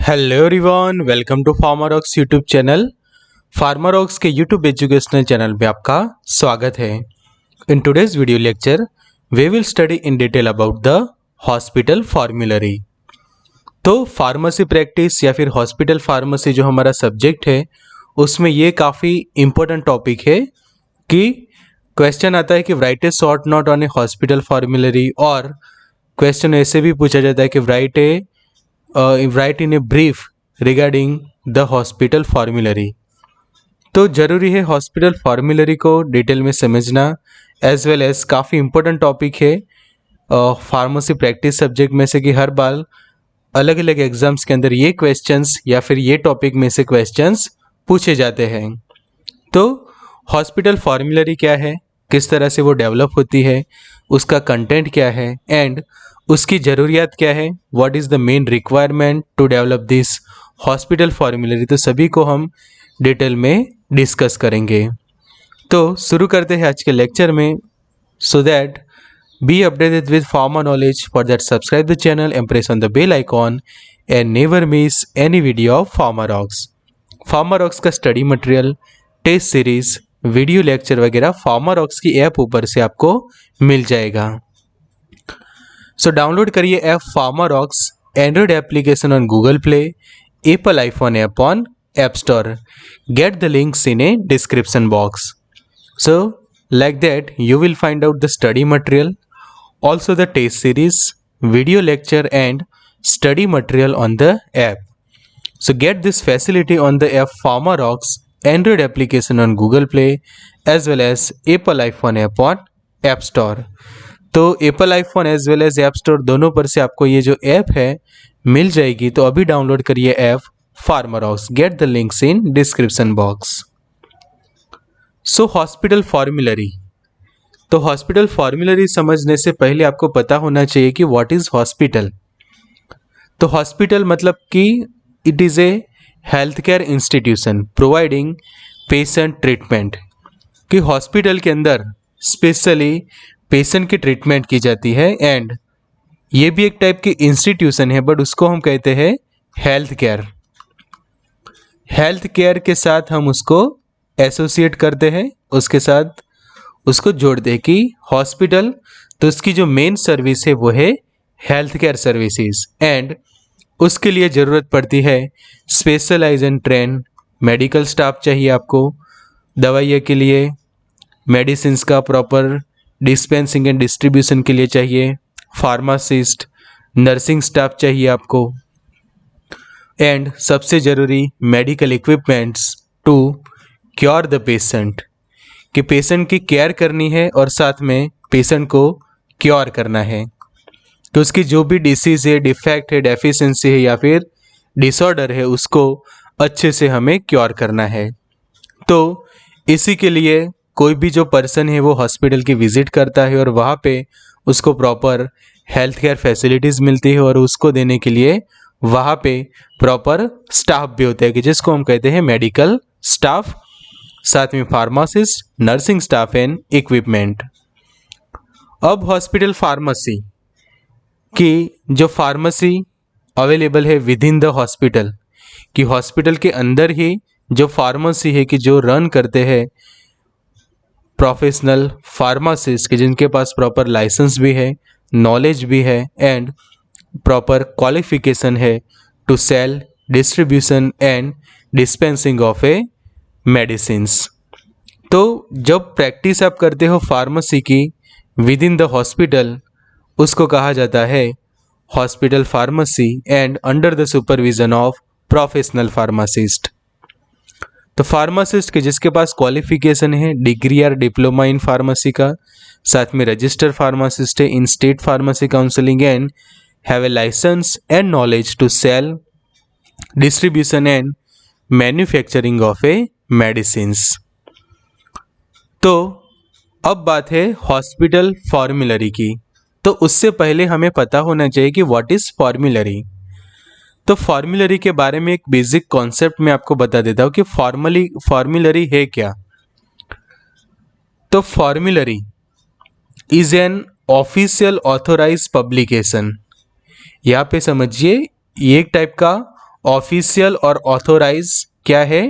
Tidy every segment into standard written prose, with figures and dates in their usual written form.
Hello everyone, welcome to Pharmarox YouTube channel. Pharmarox के YouTube educational channel में आपका स्वागत है। In today's video lecture we will study in detail about the hospital formulary. तो pharmacy practice या फिर hospital pharmacy जो हमारा सब्जेक्ट है उसमें ये काफ़ी इम्पोर्टेंट टॉपिक है कि क्वेश्चन आता है कि right A short note on A hospital formulary, और क्वेश्चन ऐसे भी पूछा जाता है कि right in a brief regarding the hospital formulary. तो ज़रूरी है हॉस्पिटल फॉर्मूलरी को डिटेल में समझना, एज वेल एज काफ़ी इम्पोर्टेंट टॉपिक है फार्मेसी प्रैक्टिस सब्जेक्ट में से कि हर बार अलग अलग एग्जाम्स के अंदर ये क्वेश्चंस या फिर ये टॉपिक में से क्वेश्चंस पूछे जाते हैं। तो हॉस्पिटल फॉर्मूलरी क्या है, किस तरह से वो डेवलप होती है, उसका कंटेंट क्या है एंड उसकी ज़रूरियात क्या है, what is the main requirement to develop this hospital formulary, तो सभी को हम डिटेल में डिस्कस करेंगे। तो शुरू करते हैं आज के लेक्चर में। So that be updated with pharma knowledge, for that subscribe the channel and press on the bell icon and never miss any video of Pharmarox. Pharmarox का study material, test series, video lecture वगैरह Pharmarox की app ऊपर से आपको मिल जाएगा। So download करिए app Pharmarox Android application on Google Play, Apple iPhone app on app store. Get the links in a description box. So like that you will find out the study material, also the test series, video lecture and study material on the app. So get this facility on the app FarmaRocks Android application on Google Play as well as Apple iPhone app on App Store. तो Apple iPhone as well as App Store दोनों पर से आपको ये जो app है मिल जाएगी। तो अभी डाउनलोड करिए app Pharmarocks. Gate the links in description box. So hospital formulary. तो हॉस्पिटल फॉर्मूलरी समझने से पहले आपको पता होना चाहिए कि व्हाट इज हॉस्पिटल। तो हॉस्पिटल मतलब कि it is a health care institution providing patient treatment, कि हॉस्पिटल के अंदर स्पेशली पेशेंट की ट्रीटमेंट की जाती है। एंड ये भी एक टाइप की इंस्टीट्यूशन है, बट उसको हम कहते हैं हेल्थ केयर। हेल्थ केयर के साथ हम उसको एसोसिएट करते हैं, उसके साथ उसको जोड़ते हैं कि हॉस्पिटल, तो उसकी जो मेन सर्विस है वो है हेल्थ केयर सर्विसेज। एंड उसके लिए ज़रूरत पड़ती है specialise and train medical staff चाहिए आपको, दवाइयों के लिए मेडिसिन्स का प्रॉपर डिस्पेंसिंग एंड डिस्ट्रीब्यूशन के लिए चाहिए फार्मासिस्ट, नर्सिंग स्टाफ चाहिए आपको, एंड सबसे ज़रूरी medical equipments to cure the patient, कि पेशेंट की केयर करनी है और साथ में पेशेंट को क्योर करना है। तो उसकी जो भी डिसीज़ है, डिफेक्ट है, डेफिशिएंसी है या फिर डिसऑर्डर है, उसको अच्छे से हमें क्योर करना है। तो इसी के लिए कोई भी जो पर्सन है वो हॉस्पिटल की विज़िट करता है और वहाँ पे उसको प्रॉपर हेल्थ केयर फैसिलिटीज़ मिलती है, और उसको देने के लिए वहाँ पे प्रॉपर स्टाफ भी होता है कि जिसको हम कहते हैं मेडिकल स्टाफ, साथ में pharmacist, nursing staff and equipment. अब हॉस्पिटल फार्मेसी की जो फार्मेसी अवेलेबल है विद इन द हॉस्पिटल, कि हॉस्पिटल के अंदर ही जो फार्मेसी है कि जो रन करते हैं प्रोफेशनल फार्मासिस्ट, के जिनके पास प्रॉपर लाइसेंस भी है, नॉलेज भी है एंड प्रॉपर क्वालिफिकेशन है to sell, distribution and dispensing of a medicines. तो जब प्रैक्टिस आप करते हो फार्मेसी की विद इन द हॉस्पिटल, उसको कहा जाता है hospital pharmacy and under the supervision of professional pharmacist. तो फार्मासिस्ट के जिसके पास क्वालिफिकेशन है डिग्री या डिप्लोमा इन फार्मेसी का, साथ में रजिस्टर फार्मासिस्ट है in state pharmacy counselling and have a licence and knowledge to sell, distribution and manufacturing of a medicines. तो अब बात है हॉस्पिटल फॉर्मूलरी की। तो उससे पहले हमें पता होना चाहिए कि व्हाट इज फॉर्मूलरी। तो फॉर्मूलरी के बारे में एक बेसिक कॉन्सेप्ट मैं आपको बता देता हूँ कि फॉर्मूलरी है क्या। तो formulary is an official authorise publication. यहाँ पे समझिए ये एक टाइप का ऑफिशियल और ऑथोराइज क्या है,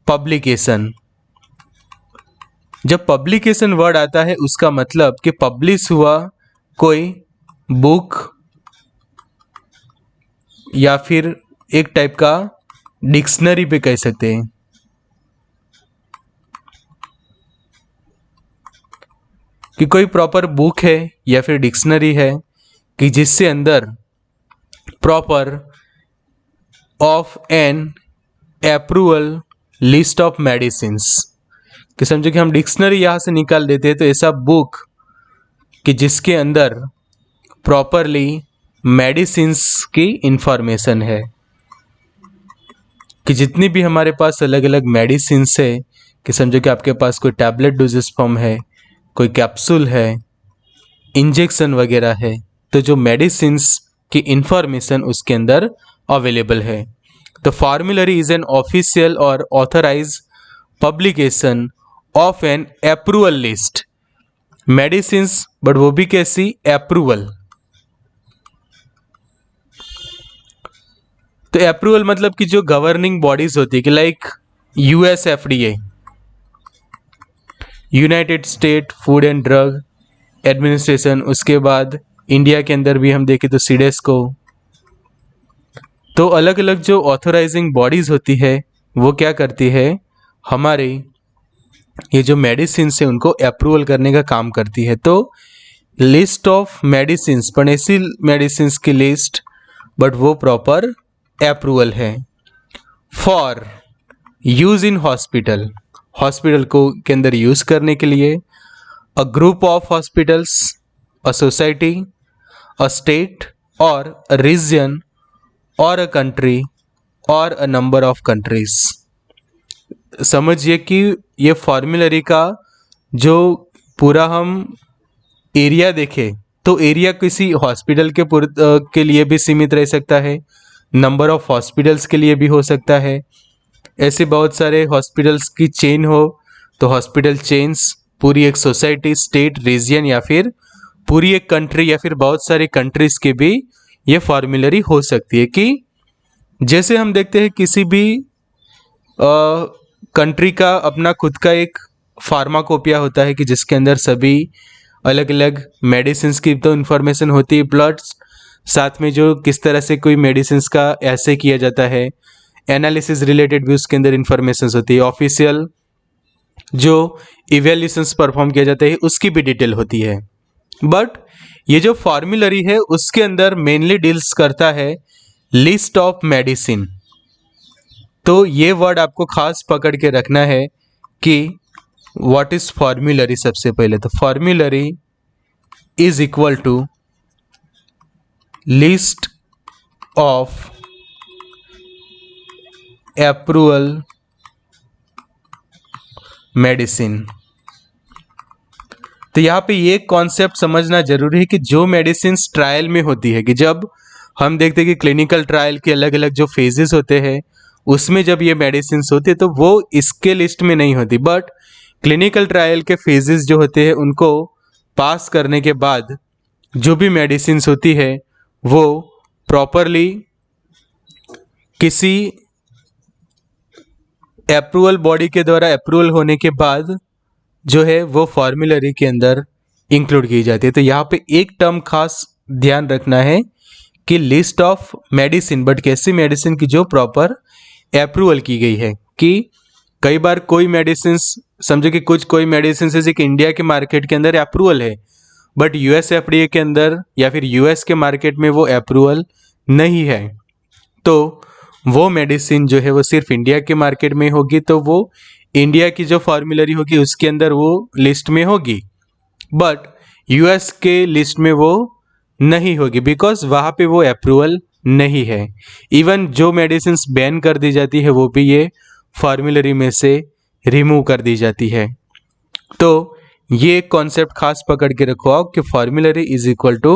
पब्लिकेशन। जब पब्लिकेशन वर्ड आता है उसका मतलब कि पब्लिश हुआ कोई बुक या फिर एक टाइप का डिक्शनरी पे कह सकते हैं कि कोई प्रॉपर बुक है या फिर डिक्शनरी है कि जिससे अंदर proper off an approval list of medicines, कि समझो कि हम डिक्शनरी यहाँ से निकाल देते हैं तो ऐसा बुक कि जिसके अंदर प्रॉपरली मेडिसिन्स की इंफॉर्मेशन है, कि जितनी भी हमारे पास अलग अलग मेडिसिन्स है, कि समझो कि आपके पास कोई टैबलेट डोजेस फॉर्म है, कोई कैप्सूल है, इंजेक्शन वगैरह है, तो जो मेडिसिन्स की इंफॉर्मेशन उसके अंदर अवेलेबल है। तो फॉर्मूलरी इज एन ऑफिशियल और authorise publication of an approval list medicines, but वो भी कैसी, अप्रूवल। तो अप्रूवल मतलब कि जो गवर्निंग बॉडीज होती है कि like USFDA, United state food and drug administration, उसके बाद इंडिया के अंदर भी हम देखें तो सीडेस्को। तो अलग अलग जो ऑथराइजिंग बॉडीज होती है वो क्या करती है, हमारे ये जो मेडिसिन है उनको अप्रूवल करने का काम करती है। तो लिस्ट ऑफ मेडिसिन, पर ऐसी मेडिसिन की लिस्ट बट वो प्रॉपर अप्रूवल है। For use in hospital, hospital को के अंदर यूज करने के लिए, a group of hospitals, a society, a state और अ रीजन और अ कंट्री और अ नंबर ऑफ कंट्रीज। समझिए कि ये फॉर्मूलरी का जो पूरा हम एरिया देखें तो एरिया किसी हॉस्पिटल के लिए भी सीमित रह सकता है, नंबर ऑफ हॉस्पिटल्स के लिए भी हो सकता है। ऐसे बहुत सारे हॉस्पिटल्स की चेन हो तो हॉस्पिटल चेन्स, पूरी एक सोसाइटी, स्टेट, रीजन या फिर पूरी एक कंट्री या फिर बहुत सारी कंट्रीज के भी ये फॉर्मूलरी हो सकती है। कि जैसे हम देखते हैं किसी भी कंट्री का अपना खुद का एक फार्माकोपिया होता है कि जिसके अंदर सभी अलग अलग मेडिसिन की तो इन्फॉर्मेशन होती है, प्लस साथ में जो किस तरह से कोई मेडिसिन का ऐसे किया जाता है, एनालिसिस रिलेटेड भी उसके अंदर इंफॉर्मेशन होती है, ऑफिशियल जो इवेल्यूशंस परफॉर्म किया जाता है उसकी भी डिटेल होती है। बट ये जो फॉर्मूलरी है उसके अंदर मेनली डील्स करता है लिस्ट ऑफ मेडिसिन। तो ये वर्ड आपको खास पकड़ के रखना है कि व्हाट इज फॉर्मूलरी। सबसे पहले तो formulary is equal to list of approval medicine. तो यहाँ पे ये कॉन्सेप्ट समझना जरूरी है कि जो मेडिसिन ट्रायल में होती है, कि जब हम देखते हैं कि क्लिनिकल ट्रायल के अलग अलग जो फेजेस होते हैं उसमें जब ये मेडिसिन होती है तो वो इसके लिस्ट में नहीं होती, बट क्लिनिकल ट्रायल के फेजेस जो होते हैं उनको पास करने के बाद जो भी मेडिसिन होती है वो प्रॉपरली किसी अप्रूवल बॉडी के द्वारा अप्रूवल होने के बाद जो है वो फॉर्मूलरी के अंदर इंक्लूड की जाती है। तो यहाँ पे एक टर्म खास ध्यान रखना है कि लिस्ट ऑफ मेडिसिन, बट कैसी मेडिसिन की जो प्रॉपर अप्रूवल की गई है। कि कई बार कोई मेडिसिन, समझो कि कोई मेडिसिन है कि इंडिया के मार्केट के अंदर अप्रूवल है बट यूएस एफडीए के अंदर या फिर यूएस के मार्केट में वो अप्रूवल नहीं है, तो वो मेडिसिन जो है वो सिर्फ इंडिया के मार्केट में होगी, तो वो इंडिया की जो फॉर्मूलरी होगी उसके अंदर वो लिस्ट में होगी, बट यूएस के लिस्ट में वो नहीं होगी बिकॉज वहाँ पे वो अप्रूवल नहीं है। इवन जो मेडिसिन बैन कर दी जाती है वो भी ये फॉर्मूलरी में से रिमूव कर दी जाती है। तो ये कॉन्सेप्ट खास पकड़ के रखो आप कि formulary is equal to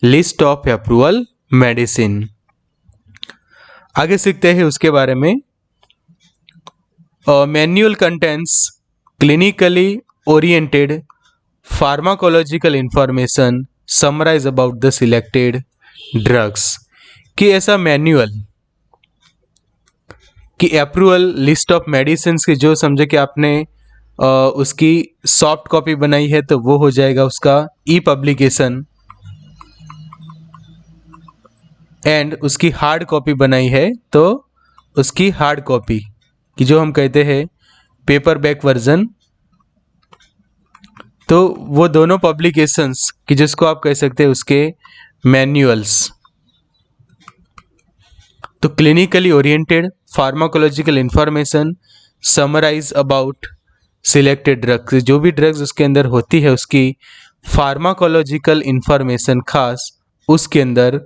list of approval medicine. आगे सीखते हैं उसके बारे में। Manual contents clinically oriented pharmacological information summarise about the selected drugs. कि ऐसा मैनुअल कि अप्रूवल लिस्ट ऑफ मेडिसिन की जो समझे कि आपने उसकी सॉफ्ट कॉपी बनाई है तो वो हो जाएगा उसका ई पब्लिकेशन, एंड उसकी हार्ड कॉपी बनाई है तो उसकी हार्ड कॉपी कि जो हम कहते हैं पेपर बैक वर्जन, तो वो दोनों पब्लिकेशंस कि जिसको आप कह सकते हैं उसके मैन्युअल्स। तो clinically oriented pharmacological information summarise about selected drugs, जो भी ड्रग्स उसके अंदर होती है उसकी फार्माकोलॉजिकल इंफॉर्मेशन खास उसके अंदर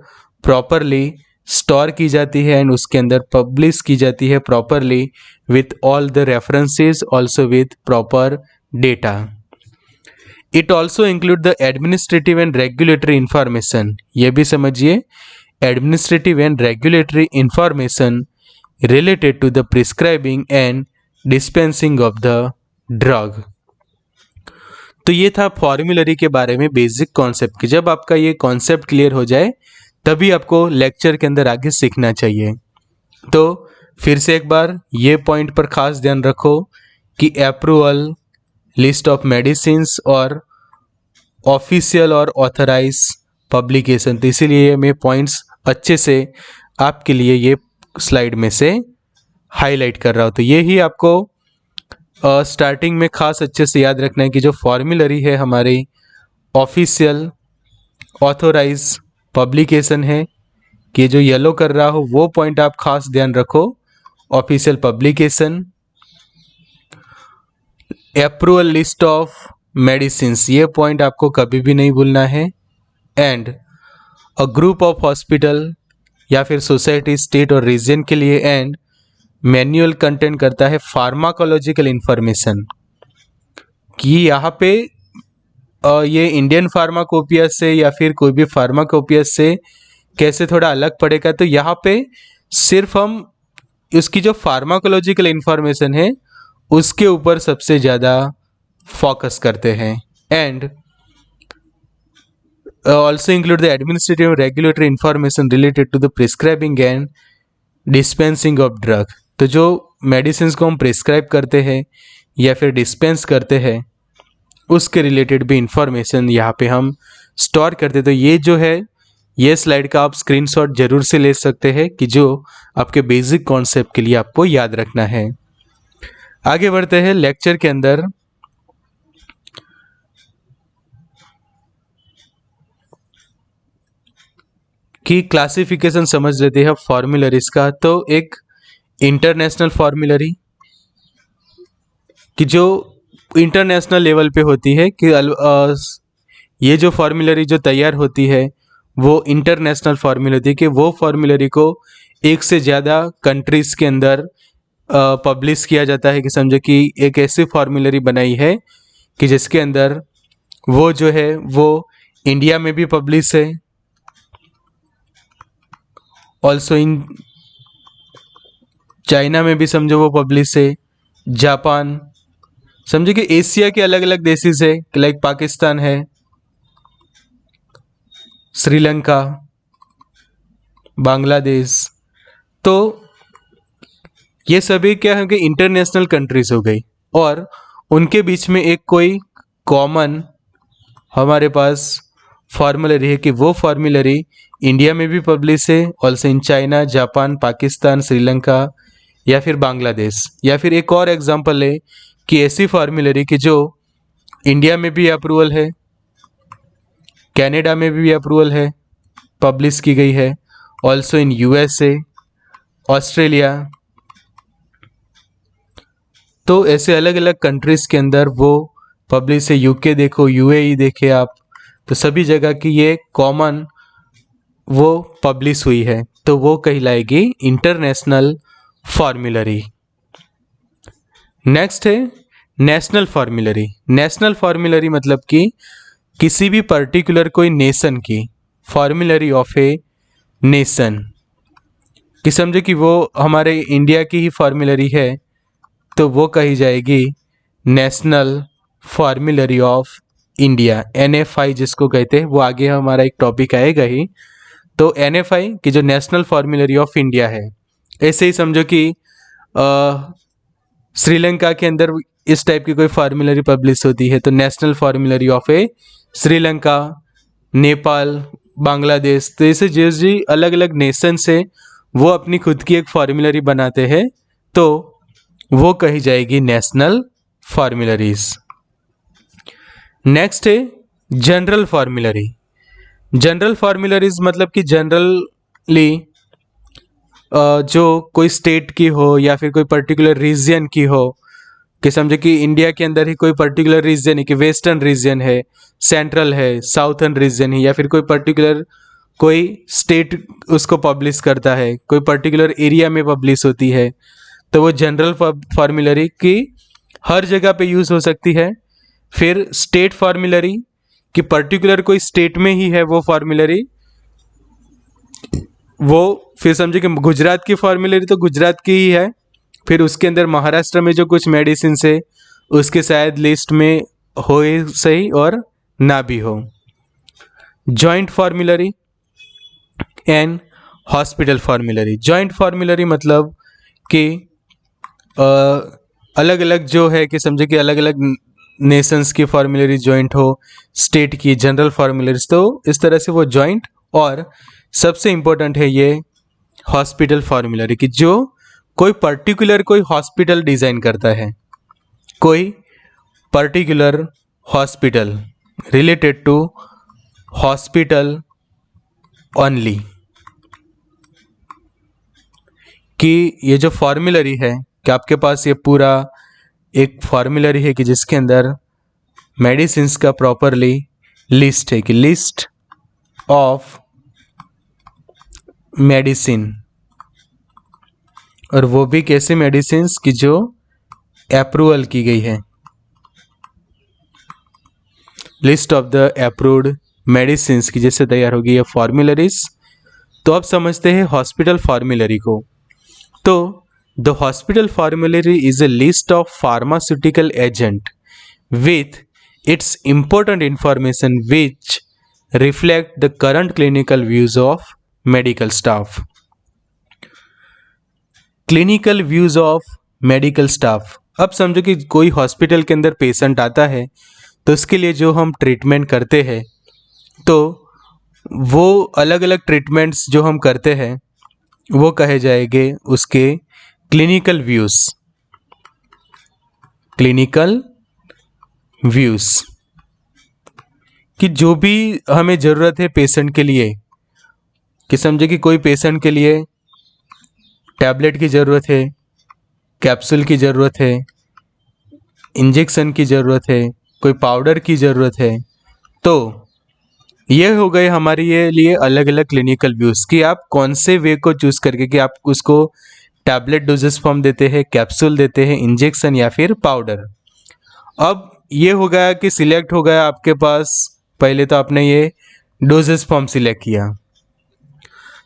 प्रॉपरली स्टोर की जाती है एंड उसके अंदर पब्लिश की जाती है properly with all the references, also with proper data. It also include the administrative and regulatory information, ये भी समझिए administrative and regulatory information related to the prescribing and dispensing of the drug। तो ये था formulary के बारे में basic concept कि जब आपका ये कॉन्सेप्ट क्लियर हो जाए तभी आपको लेक्चर के अंदर आगे सीखना चाहिए। तो फिर से एक बार ये पॉइंट पर खास ध्यान रखो कि अप्रूवल लिस्ट ऑफ मेडिसिन्स और ऑफिशियल और ऑथराइज पब्लिकेशन, तो इसीलिए मैं पॉइंट्स अच्छे से आपके लिए ये स्लाइड में से हाईलाइट कर रहा हूँ। तो ये ही आपको स्टार्टिंग में खास अच्छे से याद रखना है कि जो फॉर्मूलरी है हमारी ऑफिशियल ऑथोराइज पब्लिकेशन है, कि जो येलो कर रहा हो वो पॉइंट आप खास ध्यान रखो, official publication, approval list of medicines, ये पॉइंट आपको कभी भी नहीं भूलना है, and a group of hospital या फिर सोसाइटी स्टेट और रीजन के लिए, एंड मैनुअल कंटेंट करता है फार्माकोलॉजिकल इंफॉर्मेशन कि यहाँ पे ये इंडियन फार्माकोपिया से या फिर कोई भी फार्माकोपिया से कैसे थोड़ा अलग पड़ेगा। तो यहाँ पे सिर्फ हम उसकी जो फार्माकोलॉजिकल इंफॉर्मेशन है उसके ऊपर सबसे ज़्यादा फोकस करते हैं, and also include the administrative and regulatory information related to the prescribing and dispensing of drug। तो जो मेडिसिन को हम प्रिस्क्राइब करते हैं या फिर डिस्पेंस करते हैं उसके रिलेटेड भी इंफॉर्मेशन यहाँ पे हम स्टोर करते हैं। तो ये जो है ये स्लाइड का आप स्क्रीनशॉट जरूर से ले सकते हैं कि जो आपके बेसिक कॉन्सेप्ट के लिए आपको याद रखना है। आगे बढ़ते हैं लेक्चर के अंदर। की क्लासिफिकेशन समझ लेते हैं फॉर्मूलरीज का। तो एक इंटरनेशनल फॉर्मूलरी कि जो इंटरनेशनल लेवल पे होती है कि ये जो फॉर्मूलरी जो तैयार होती है वो इंटरनेशनल फॉर्मूला होती है कि वो फॉर्मूलरी को एक से ज़्यादा कंट्रीज़ के अंदर पब्लिश किया जाता है। कि समझो कि एक ऐसी फॉर्मूलरी बनाई है कि जिसके अंदर वो जो है वो इंडिया में भी पब्लिश है, ऑल्सो इन चाइना में भी समझो वो पब्लिश है, जापान, समझो कि एशिया के अलग अलग देशेस है लाइक पाकिस्तान है, श्रीलंका, बांग्लादेश। तो ये सभी क्या है कि इंटरनेशनल कंट्रीज हो गई और उनके बीच में एक कोई कॉमन हमारे पास फॉर्मूलरी है कि वो फॉर्मूलरी इंडिया में भी पब्लिश है, also in China, Japan, Pakistan, Sri Lanka या फिर बांग्लादेश। या फिर एक और एग्जांपल है कि ऐसी फॉर्मूलरी कि जो इंडिया में भी अप्रूवल है, कनाडा में भी अप्रूवल है, पब्लिश की गई है, ऑल्सो इन यूएसए, ऑस्ट्रेलिया। तो ऐसे अलग अलग कंट्रीज़ के अंदर वो पब्लिश है। यूके देखो, यूएई देखे आप, तो सभी जगह की ये कॉमन वो पब्लिश हुई है, तो वो कहलाएगी इंटरनेशनल फॉर्मूलरी। नेक्स्ट है नेशनल फॉर्मूलरी। नेशनल फॉर्मूलरी मतलब कि किसी भी पर्टिकुलर कोई नेशन की फॉर्मूलरी ऑफ ए नेशन, कि समझो कि वो हमारे इंडिया की ही फॉर्मूलरी है तो वो कही जाएगी national formulary of India, NFI जिसको कहते हैं। वो आगे हमारा एक टॉपिक आएगा ही। तो NFI की जो नेशनल फॉर्मूलरी ऑफ इंडिया है। ऐसे ही समझो कि श्रीलंका के अंदर इस टाइप की कोई फार्मूलरी पब्लिश होती है तो नेशनल फार्मूलरी ऑफ ए श्रीलंका, नेपाल, बांग्लादेश, तो ऐसे जो अलग अलग नेशन से वो अपनी खुद की एक फार्मूलरी बनाते हैं तो वो कही जाएगी नेशनल फार्मूलरीज। नेक्स्ट है जनरल फार्मूलरी। जनरल फार्मूलरीज मतलब कि जनरली जो कोई स्टेट की हो या फिर कोई पर्टिकुलर रीजन की हो, कि समझे कि इंडिया के अंदर ही कोई पर्टिकुलर रीजन है, कि वेस्टर्न रीजन है, सेंट्रल है, साउथर्न रीजन है, या फिर कोई पर्टिकुलर कोई स्टेट उसको पब्लिश करता है, कोई पर्टिकुलर एरिया में पब्लिश होती है, तो वो जनरल फार्मूलरी की हर जगह पे यूज़ हो सकती है। फिर स्टेट फार्मूलरी कि पर्टिकुलर कोई स्टेट में ही है वो फार्मूलरी, वो फिर समझे कि गुजरात की फार्मूलरी तो गुजरात की ही है, फिर उसके अंदर महाराष्ट्र में जो कुछ मेडिसिन है उसके शायद लिस्ट में हो सही और ना भी हो। Joint फार्मूलरी and hospital फार्मूलरी। जॉइंट फार्मूलरी मतलब कि अलग अलग जो है कि समझे कि अलग अलग नेशंस की फार्मूलरी जॉइंट हो, स्टेट की जनरल फार्मूलरीज, तो इस तरह से वो जॉइंट। और सबसे इम्पोर्टेंट है ये हॉस्पिटल फार्मूलरी कि जो कोई पर्टिकुलर कोई हॉस्पिटल डिज़ाइन करता है, कोई particular hospital related to hospital only, कि ये जो फार्मूलरी है कि आपके पास ये पूरा एक फार्मूलरी है कि जिसके अंदर मेडिसिन्स का प्रॉपरली लिस्ट है, कि लिस्ट ऑफ मेडिसिन, और वो भी कैसे मेडिसिन्स की जो अप्रूवल की गई है, list of the approved medicines की जैसे तैयार होगी ये फार्मूलरीज। तो अब समझते हैं हॉस्पिटल फार्मूलरी को। तो the hospital फार्मूलरी is a list of pharmaceutical agent with its important information which reflect the current clinical views of medical staff. Clinical views of medical staff, अब समझो कि कोई हॉस्पिटल के अंदर पेशेंट आता है तो उसके लिए जो हम ट्रीटमेंट करते हैं तो वो अलग अलग ट्रीटमेंट्स जो हम करते हैं वो कहे जाएंगे उसके क्लिनिकल व्यूज। क्लिनिकल व्यूज कि जो भी हमें ज़रूरत है पेशेंट के लिए, कि समझे कि कोई पेशेंट के लिए टैबलेट की ज़रूरत है, कैप्सूल की ज़रूरत है, इंजेक्शन की ज़रूरत है, कोई पाउडर की ज़रूरत है, तो ये हो गए हमारे ये लिए अलग अलग क्लिनिकल व्यूज़ कि आप कौन से वे को चूज़ करके कि आप उसको टैबलेट डोजेस फॉर्म देते हैं, कैप्सूल देते हैं, इंजेक्शन या फिर पाउडर। अब ये हो गया कि सिलेक्ट हो गया आपके पास, पहले तो आपने ये डोजेस फॉर्म सिलेक्ट किया।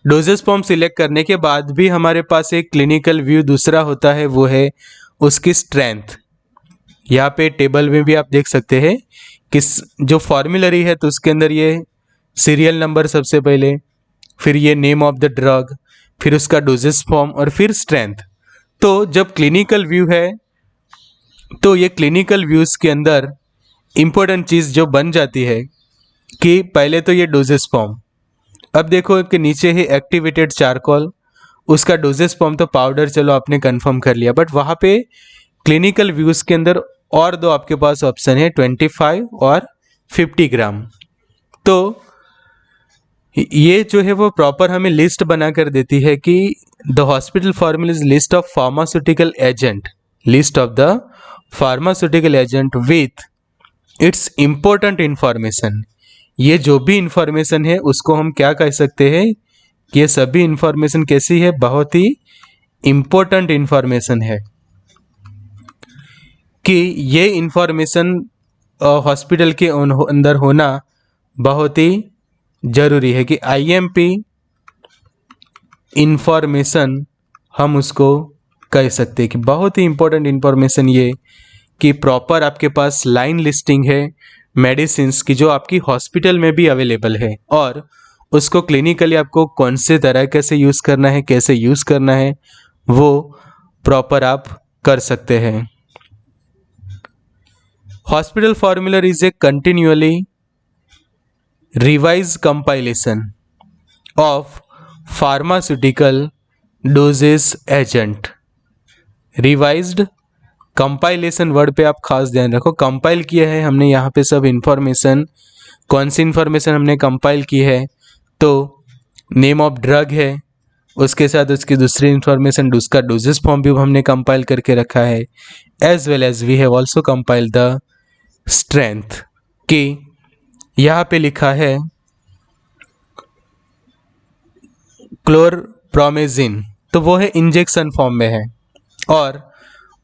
डोजेस फॉर्म सिलेक्ट करने के बाद भी हमारे पास एक क्लिनिकल व्यू दूसरा होता है, वो है उसकी स्ट्रेंथ। यहाँ पे टेबल में भी आप देख सकते हैं कि जो फॉर्मूलरी है तो उसके अंदर ये सीरियल नंबर सबसे पहले, फिर ये नेम ऑफ द ड्रग, फिर उसका डोजेस फॉर्म और फिर स्ट्रेंथ। तो जब क्लिनिकल व्यू है तो ये क्लिनिकल व्यूज़ के अंदर इम्पोर्टेंट चीज़ जो बन जाती है कि पहले तो ये डोजेस फॉर्म, अब देखो कि नीचे है एक्टिवेटेड चारकोल, उसका डोजेस फॉर्म तो पाउडर चलो आपने कंफर्म कर लिया, बट वहाँ पे क्लिनिकल व्यूज़ के अंदर और दो आपके पास ऑप्शन है 25 और 50 ग्राम। तो ये जो है वो प्रॉपर हमें लिस्ट बना कर देती है कि the hospital formula is list of pharmaceutical agent, list of the pharmaceutical agent with its important information. ये जो भी इंफॉर्मेशन है उसको हम क्या कह सकते हैं कि ये सभी इंफॉर्मेशन कैसी है, बहुत ही इंपॉर्टेंट इंफॉर्मेशन है, कि ये इंफॉर्मेशन हॉस्पिटल के अंदर होना बहुत ही ज़रूरी है, कि आईएमपी इंफॉर्मेशन हम उसको कह सकते हैं कि बहुत ही इंपॉर्टेंट इंफॉर्मेशन ये कि प्रॉपर आपके पास लाइन लिस्टिंग है मेडिसिन्स की जो आपकी हॉस्पिटल में भी अवेलेबल है, और उसको क्लिनिकली आपको कौन से तरह कैसे यूज़ करना है, कैसे यूज़ करना है, वो प्रॉपर आप कर सकते हैं। Hospital formula is a continually revise compilation of pharmaceutical doses agent. Revised compilation word पे आप खास ध्यान रखो। कंपाइल किया है हमने यहाँ पे सब इंफॉर्मेशन, कौन सी इंफॉर्मेशन हमने कंपाइल की है, तो नेम ऑफ ड्रग है, उसके साथ उसकी दूसरी इंफॉर्मेशन, उसका डोजेस फॉर्म भी हमने कंपाइल करके रखा है, as well as we have also compile the strength. कि यहाँ पे लिखा है क्लोरप्रोमेजिन, तो वो है इंजेक्शन फॉर्म में है, और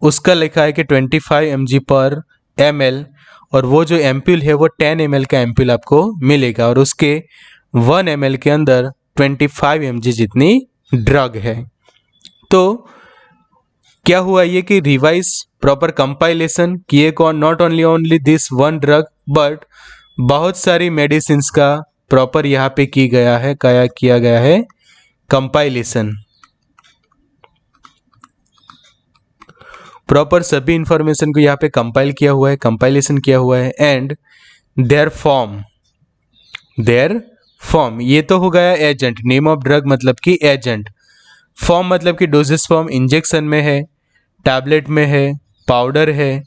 उसका लिखा है कि 25 mg पर ml, और वो जो एम्प्यूल है वो 10 ml का एम्प्यूल आपको मिलेगा, और उसके 1 ml के अंदर 25 mg जितनी ड्रग है। तो क्या हुआ ये कि रिवाइज प्रॉपर कंपाइलेशन किए कौन, not only this one drug but बहुत सारी मेडिसिन्स का प्रॉपर यहाँ पे किया गया है कंपाइलेशन। प्रॉपर सभी इंफॉर्मेशन को यहाँ पे कंपाइल किया हुआ है, कंपाइलेशन किया हुआ है, एंड देयर फॉर्म ये तो हो गया एजेंट। नेम ऑफ ड्रग मतलब कि एजेंट, फॉर्म मतलब कि डोजेस फॉर्म इंजेक्शन में है, टैबलेट में है, पाउडर है,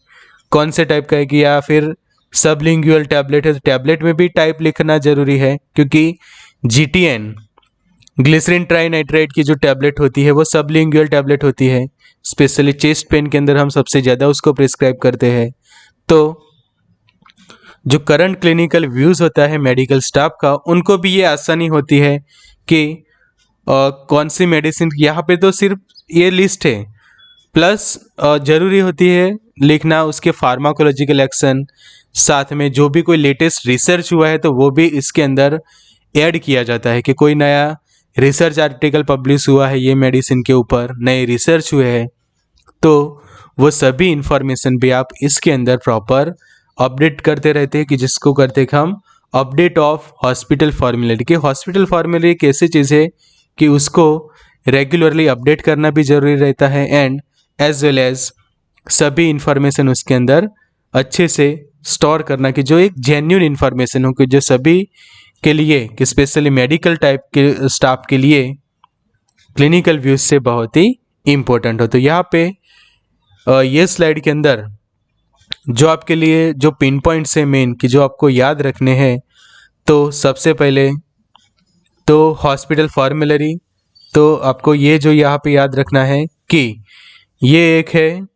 कौन से टाइप का है कि या फिर सबलिंगुअल टैबलेट है, तो टैबलेट में भी टाइप लिखना जरूरी है, क्योंकि GTN ग्लिसरीन ट्राइनाइट्रेट की जो टैबलेट होती है वो सबलिंगुअल टैबलेट होती है, स्पेशली चेस्ट पेन के अंदर हम सबसे ज़्यादा उसको प्रिस्क्राइब करते हैं। तो जो करंट क्लिनिकल व्यूज़ होता है मेडिकल स्टाफ का, उनको भी ये आसानी होती है कि कौन सी मेडिसिन, यहाँ पे तो सिर्फ ये लिस्ट है, प्लस ज़रूरी होती है लिखना उसके फार्माकोलॉजिकल एक्शन, साथ में जो भी कोई लेटेस्ट रिसर्च हुआ है तो वो भी इसके अंदर ऐड किया जाता है कि कोई नया रिसर्च आर्टिकल पब्लिश हुआ है ये मेडिसिन के ऊपर, नए रिसर्च हुए हैं, तो वो सभी इंफॉर्मेशन भी आप इसके अंदर प्रॉपर अपडेट करते रहते हैं, कि जिसको करते हैं हम अपडेट ऑफ हॉस्पिटल फॉर्मूलेट। कि हॉस्पिटल फॉर्मूले एक ऐसी चीज़ है कि उसको रेगुलरली अपडेट करना भी ज़रूरी रहता है, एंड एज वेल एज सभी इंफॉर्मेशन उसके अंदर अच्छे से स्टोर करना, कि जो एक जेन्युइन इंफॉर्मेशन हो, कि जो सभी के लिए, कि स्पेशली मेडिकल टाइप के स्टाफ के लिए क्लिनिकल व्यूज से बहुत ही इम्पोर्टेंट हो। तो यहाँ पे ये स्लाइड के अंदर जो आपके लिए जो पिन पॉइंट्स है मेन, कि जो आपको याद रखने हैं, तो सबसे पहले तो हॉस्पिटल फॉर्मूलरी, तो आपको ये जो यहाँ पे याद रखना है कि ये एक है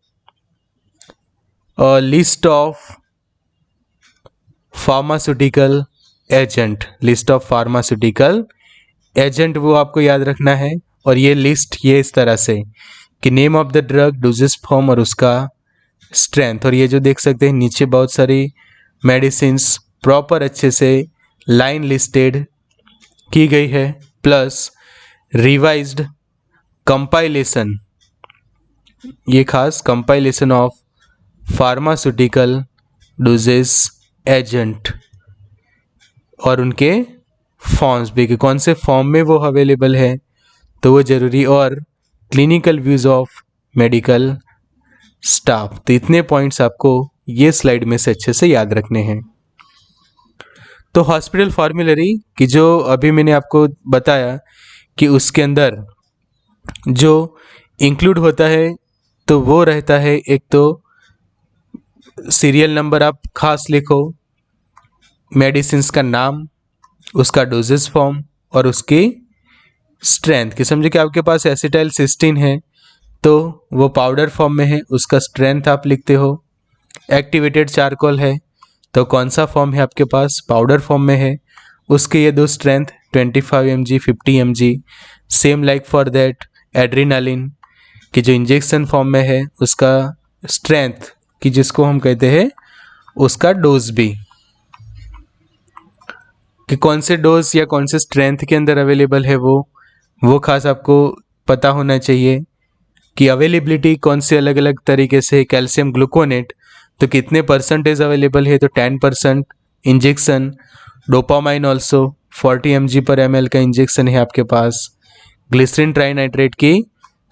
list of pharmaceutical agent, list of pharmaceutical agent वो आपको याद रखना है। और ये लिस्ट ये इस तरह से कि name of the drug, doses form और उसका स्ट्रेंथ, और ये जो देख सकते हैं नीचे बहुत सारी मेडिसिन्स प्रॉपर अच्छे से लाइन लिस्टेड की गई है, प्लस रिवाइज्ड कंपाइलेशन, ये खास compilation of pharmaceutical doses agent और उनके फॉर्म्स भी, कि कौन से फॉर्म में वो अवेलेबल है तो वो ज़रूरी, और clinical views of medical staff. तो इतने पॉइंट्स आपको ये स्लाइड में से अच्छे से याद रखने हैं। तो हॉस्पिटल फॉर्मूलरी की जो अभी मैंने आपको बताया कि उसके अंदर जो इंक्लूड होता है तो वो रहता है, एक तो सीरियल नंबर आप खास लिखो, मेडिसिन्स का नाम, उसका डोजेस फॉर्म और उसकी स्ट्रेंथ। कि समझे कि आपके पास एसिटाइल सिस्टीन है तो वो पाउडर फॉर्म में है, उसका स्ट्रेंथ आप लिखते हो। एक्टिवेटेड चारकोल है तो कौन सा फॉर्म है आपके पास, पाउडर फॉर्म में है, उसके ये दो strength 25 mg 50 mg। Same like for that adrenaline कि जो इंजेक्शन फॉर्म में है उसका स्ट्रेंथ, कि जिसको हम कहते हैं उसका डोज भी, कि कौन से डोज या कौन से स्ट्रेंथ के अंदर अवेलेबल है वो खास आपको पता होना चाहिए। कि अवेलेबिलिटी कौन से अलग अलग तरीके से, कैल्शियम ग्लूकोनेट तो कितने परसेंटेज अवेलेबल है, तो 10% इंजेक्शन। डोपामाइन ऑल्सो 40 mg पर ml का इंजेक्शन है आपके पास। ग्लिसरीन ट्राइनाइट्रेट की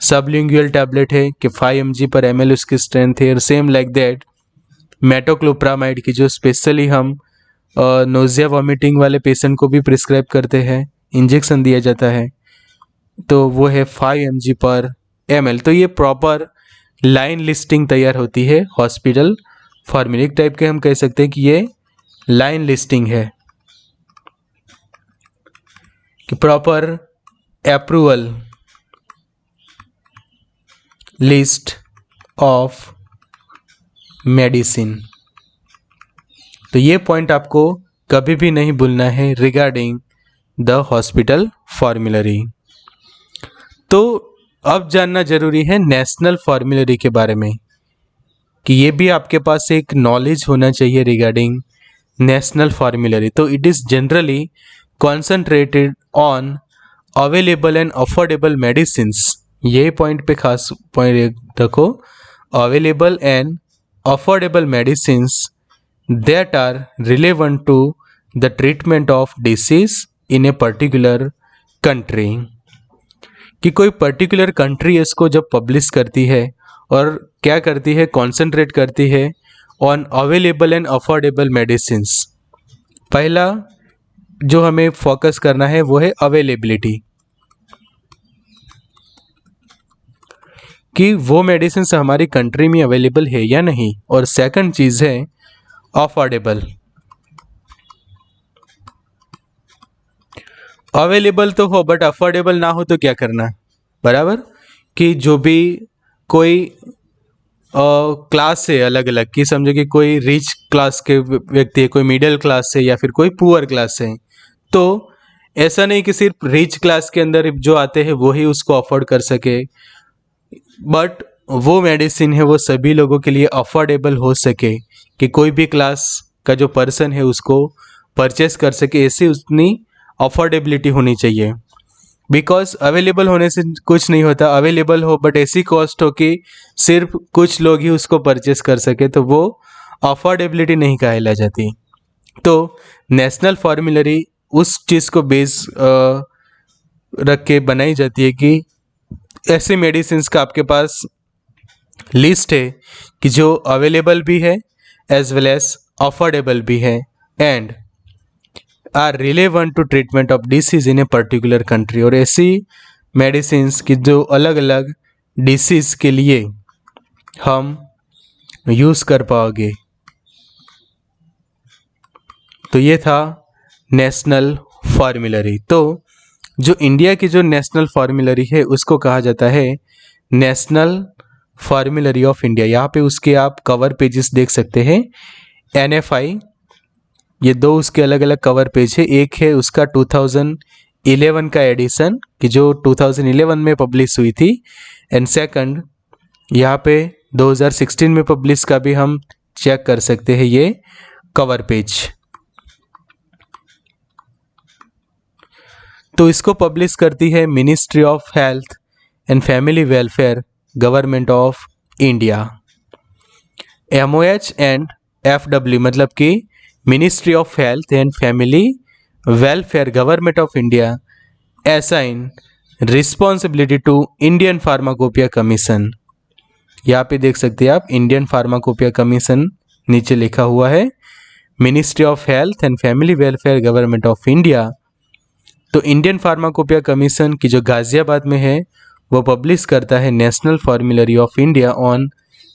सबलिंगुअल टैबलेट है कि 5 mg पर ml उसकी स्ट्रेंथ है। और सेम लाइक दैट मेटोक्लोप्रामाइड की जो स्पेशली हम नोजिया वॉमिटिंग वाले पेशेंट को भी प्रिस्क्राइब करते हैं, इंजेक्शन दिया जाता है, तो वो है 5 mg पर ml। तो ये प्रॉपर लाइन लिस्टिंग तैयार होती है हॉस्पिटल फॉर्मूला। एक टाइप के हम कह सकते हैं कि ये लाइन लिस्टिंग है कि proper approval list of medicine. तो ये पॉइंट आपको कभी भी नहीं भूलना है रिगार्डिंग द हॉस्पिटल फॉर्मूलरी। तो अब जानना जरूरी है नेशनल फॉर्मूलरी के बारे में कि ये भी आपके पास एक नॉलेज होना चाहिए रिगार्डिंग नेशनल फॉर्मूलरी। तो it is generally concentrated on available and affordable medicines. ये पॉइंट पे खास पॉइंट रखो, available and affordable medicines that are relevant to the treatment of disease in a particular country। कि कोई particular country इसको जब publish करती है और क्या करती है, कॉन्सेंट्रेट करती है on available and affordable medicines. पहला जो हमें फोकस करना है वो है अवेलेबिलिटी, कि वो मेडिसिन्स हमारी कंट्री में अवेलेबल है या नहीं। और सेकंड चीज़ है अफोर्डेबल। अवेलेबल तो हो बट अफोर्डेबल ना हो तो क्या करना, बराबर। कि जो भी कोई क्लास है अलग अलग, कि समझो कि कोई रिच क्लास के व्यक्ति है, कोई मिडिल क्लास है या फिर कोई पुअर क्लास है, तो ऐसा नहीं कि सिर्फ रिच क्लास के अंदर जो आते हैं वो ही उसको अफोर्ड कर सके, बट वो मेडिसिन है वो सभी लोगों के लिए अफोर्डेबल हो सके, कि कोई भी क्लास का जो पर्सन है उसको परचेस कर सके, ऐसी उतनी अफोर्डेबिलिटी होनी चाहिए। बिकॉज अवेलेबल होने से कुछ नहीं होता, अवेलेबल हो बट ऐसी कॉस्ट हो कि सिर्फ कुछ लोग ही उसको परचेस कर सके, तो वो अफोर्डेबिलिटी नहीं कहला जाती। तो नेशनल फॉर्मूलरी उस चीज़ को बेस रख के बनाई जाती है कि ऐसे मेडिसिन्स का आपके पास लिस्ट है कि जो अवेलेबल भी है एज वेल एज अफोर्डेबल भी है and are relevant to treatment of disease in a particular country. और ऐसी मेडिसिन्स की जो अलग अलग डिसीज के लिए हम यूज़ कर पाओगे। तो ये था नेशनल फॉर्मूलरी। तो जो इंडिया की जो नेशनल फॉर्मूलरी है उसको कहा जाता है नेशनल फॉर्मूलरी ऑफ इंडिया। यहाँ पे उसके आप कवर पेजेस देख सकते हैं, NFI, ये दो उसके अलग अलग कवर पेज है। एक है उसका 2011 का एडिशन कि जो 2011 में पब्लिश हुई थी, एंड सेकंड यहाँ पे 2016 में पब्लिश का भी हम चेक कर सकते हैं ये कवर पेज। तो इसको पब्लिश करती है ministry of health and family welfare, government of India. MOH and FW मतलब कि ministry of health and family welfare, government of India assign responsibility to Indian pharmacopoeia commission. यहाँ पे देख सकते हैं आप इंडियन फार्माकोपिया कमीशन नीचे लिखा हुआ है, ministry of health and family welfare, government of India. तो इंडियन फार्माकोपिया कमीशन की जो गाजियाबाद में है वो पब्लिश करता है national formulary of India on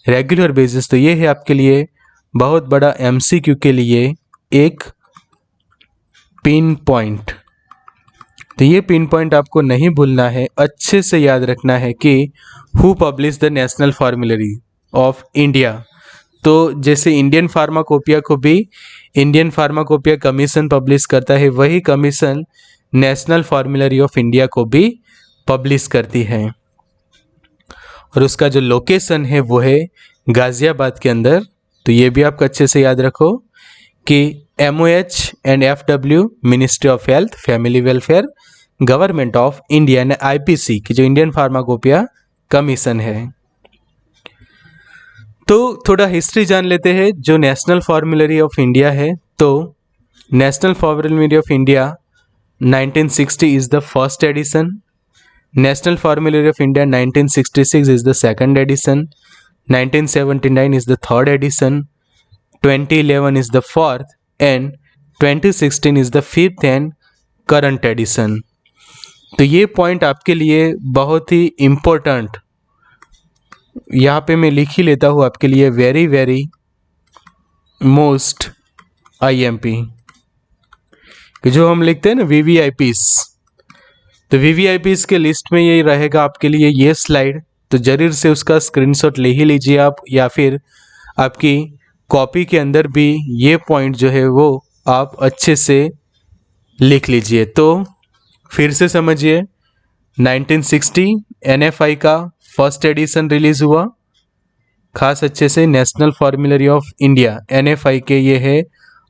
regular basis. तो ये है आपके लिए बहुत बड़ा MCQ के लिए एक पिन पॉइंट। तो ये पिन पॉइंट आपको नहीं भूलना है, अच्छे से याद रखना है कि who publish the national formulary of India. तो जैसे इंडियन फार्माकोपिया को भी इंडियन फार्माकोपिया कमीशन पब्लिश करता है, वही commission national formulary of India को भी पब्लिश करती है। और उसका जो लोकेशन है वो है गाजियाबाद के अंदर। तो ये भी आपको अच्छे से याद रखो कि MOH and FW ministry of health family welfare, government of India and IPC की जो इंडियन फार्माकोपिया कमीशन है। तो थोड़ा हिस्ट्री जान लेते हैं जो नेशनल फॉर्मूलरी ऑफ इंडिया है। तो national formulary of India 1960 is the first edition, National Formulary of India 1966 is the second edition, 1979 is the third edition, 2011 is the fourth, and 2016 is the fifth and current edition. तो ये point आपके लिए बहुत ही important यहाँ पे मैं लिख ही लेता हूँ आपके लिए, वेरी वेरी मोस्ट IMP कि जो हम लिखते हैं ना VVIPs, तो VVIPs के लिस्ट में ये रहेगा आपके लिए ये स्लाइड। तो जरूर से उसका स्क्रीनशॉट ले ही लीजिए आप, या फिर आपकी कॉपी के अंदर भी ये पॉइंट जो है वो आप अच्छे से लिख लीजिए। तो फिर से समझिए, 1960 NFI का फर्स्ट एडिशन रिलीज हुआ, खास अच्छे से national formulary of India NFI के ये है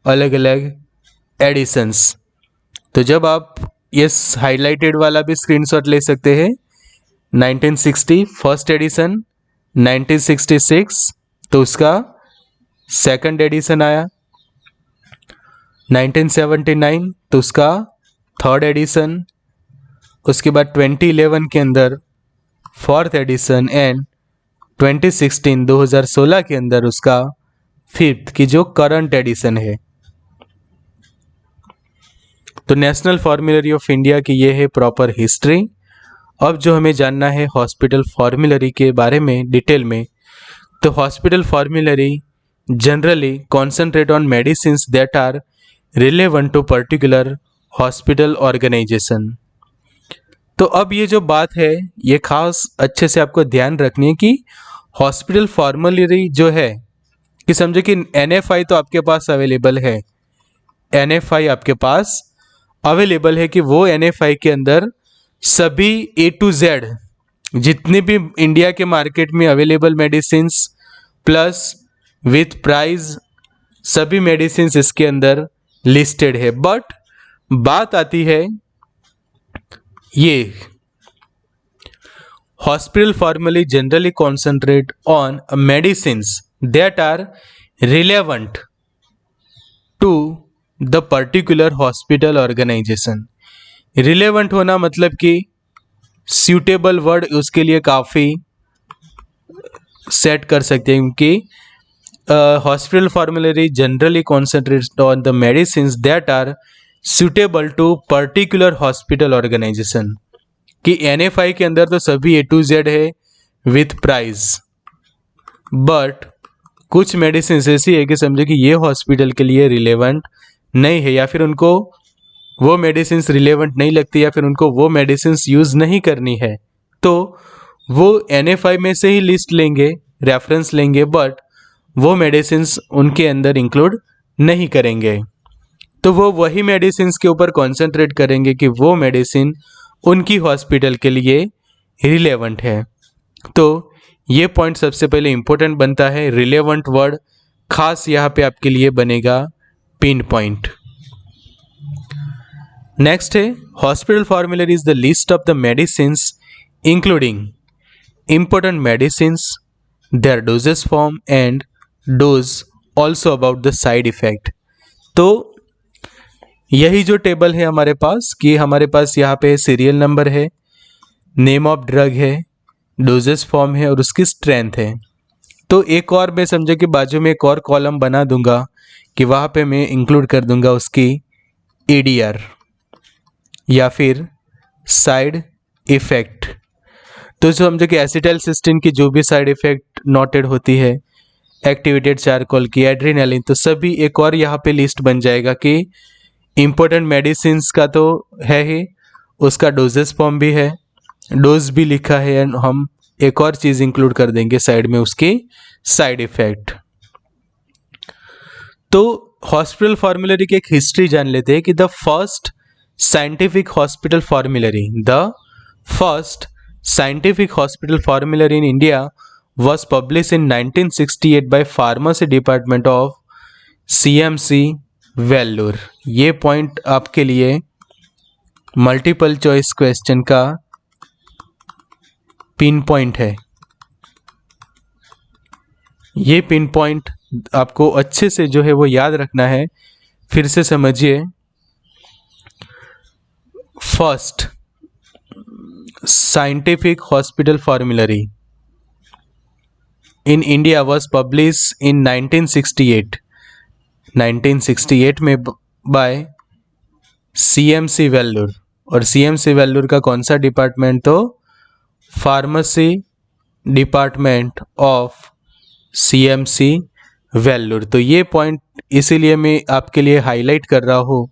अलग अलग एडिशंस। तो जब आप ये हाईलाइटेड वाला भी स्क्रीनशॉट ले सकते हैं, 1960 फर्स्ट एडिशन, 1966 तो उसका सेकंड एडिशन आया, 1979 तो उसका थर्ड एडिशन, उसके बाद 2011 के अंदर फोर्थ एडिशन, एंड 2016 के अंदर उसका फिफ्थ की जो करंट एडिशन है। तो नेशनल फॉर्मूलरी ऑफ इंडिया की ये है प्रॉपर हिस्ट्री। अब जो हमें जानना है हॉस्पिटल फॉर्मूलरी के बारे में डिटेल में, तो hospital formulary generally concentrate on medicines that are relevant to particular hospital organisation. तो अब ये जो बात है ये खास अच्छे से आपको ध्यान रखनी है कि हॉस्पिटल फॉर्मूलरी जो है, कि समझे कि NFI तो आपके पास अवेलेबल है, NFI आपके पास अवेलेबल है कि वो NFI के अंदर सभी A to Z जितने भी इंडिया के मार्केट में available medicines plus with price सभी मेडिसिन्स इसके अंदर लिस्टेड है। बट बात आती है ये hospital formulary generally concentrate on medicines that are relevant to the particular hospital organisation. Relevant होना मतलब कि सूटेबल वर्ड उसके लिए काफ़ी सेट कर सकते हैं कि hospital formulary generally concentrate on the medicines that are suitable to particular hospital organisation. कि NFI के अंदर तो सभी A to Z है विथ प्राइस, बट कुछ मेडिसिन ऐसी है कि समझे कि ये हॉस्पिटल के लिए रिलेवेंट नहीं है, या फिर उनको वो मेडिसिन रिलेवेंट नहीं लगती, या फिर उनको वो मेडिसिन यूज़ नहीं करनी है, तो वो NFI में से ही लिस्ट लेंगे, रेफरेंस लेंगे, बट वो मेडिसिन उनके अंदर इंक्लूड नहीं करेंगे। तो वो वही मेडिसिन के ऊपर कॉन्सेंट्रेट करेंगे कि वो मेडिसिन उनकी हॉस्पिटल के लिए रिलेवेंट है। तो ये पॉइंट सबसे पहले इंपॉर्टेंट बनता है, रिलेवेंट वर्ड खास यहाँ पे आपके लिए बनेगा पिन पॉइंट। नेक्स्ट है hospital formulary is the list of the medicines including important medicines, their doses form and dose, also about the side effect. तो यही जो टेबल है हमारे पास, कि हमारे पास यहाँ पे सीरियल नंबर है, नेम ऑफ ड्रग है, डोजेस फॉर्म है और उसकी स्ट्रेंथ है। तो एक और मैं समझे कि बाजू में एक और कॉलम बना दूंगा कि वहाँ पे मैं इंक्लूड कर दूंगा उसकी ADR या फिर साइड इफ़ेक्ट। तो जो समझो कि एसिटाइलसिस्टीन की जो भी साइड इफ़ेक्ट नोटेड होती है, एक्टिवेटेड चारकोल की, एड्रेनालिन, तो सभी एक और यहाँ पे लिस्ट बन जाएगा कि इम्पोर्टेंट मेडिसिन्स का तो है ही, उसका डोजेस फॉर्म भी है, डोज भी लिखा है, एंड हम एक और चीज़ इंक्लूड कर देंगे साइड में, उसकी साइड इफ़ेक्ट। तो हॉस्पिटल फॉर्मूलरी की एक हिस्ट्री जान लेते हैं कि the first scientific hospital formulary, the first scientific hospital formulary in India was published in 1968 by Pharmacy Department of CMC Vellore. ये पॉइंट आपके लिए मल्टीपल चॉइस क्वेश्चन का पिन पॉइंट है। ये पिन पॉइंट आपको अच्छे से जो है वो याद रखना है। फिर से समझिए, first scientific hospital formulary in India was published in 1968 में by CMC वेल्लूर। और CMC वेल्लूर का कौन सा डिपार्टमेंट? तो pharmacy department of CMC Vellore. तो ये पॉइंट इसीलिए मैं आपके लिए हाईलाइट कर रहा हूँ,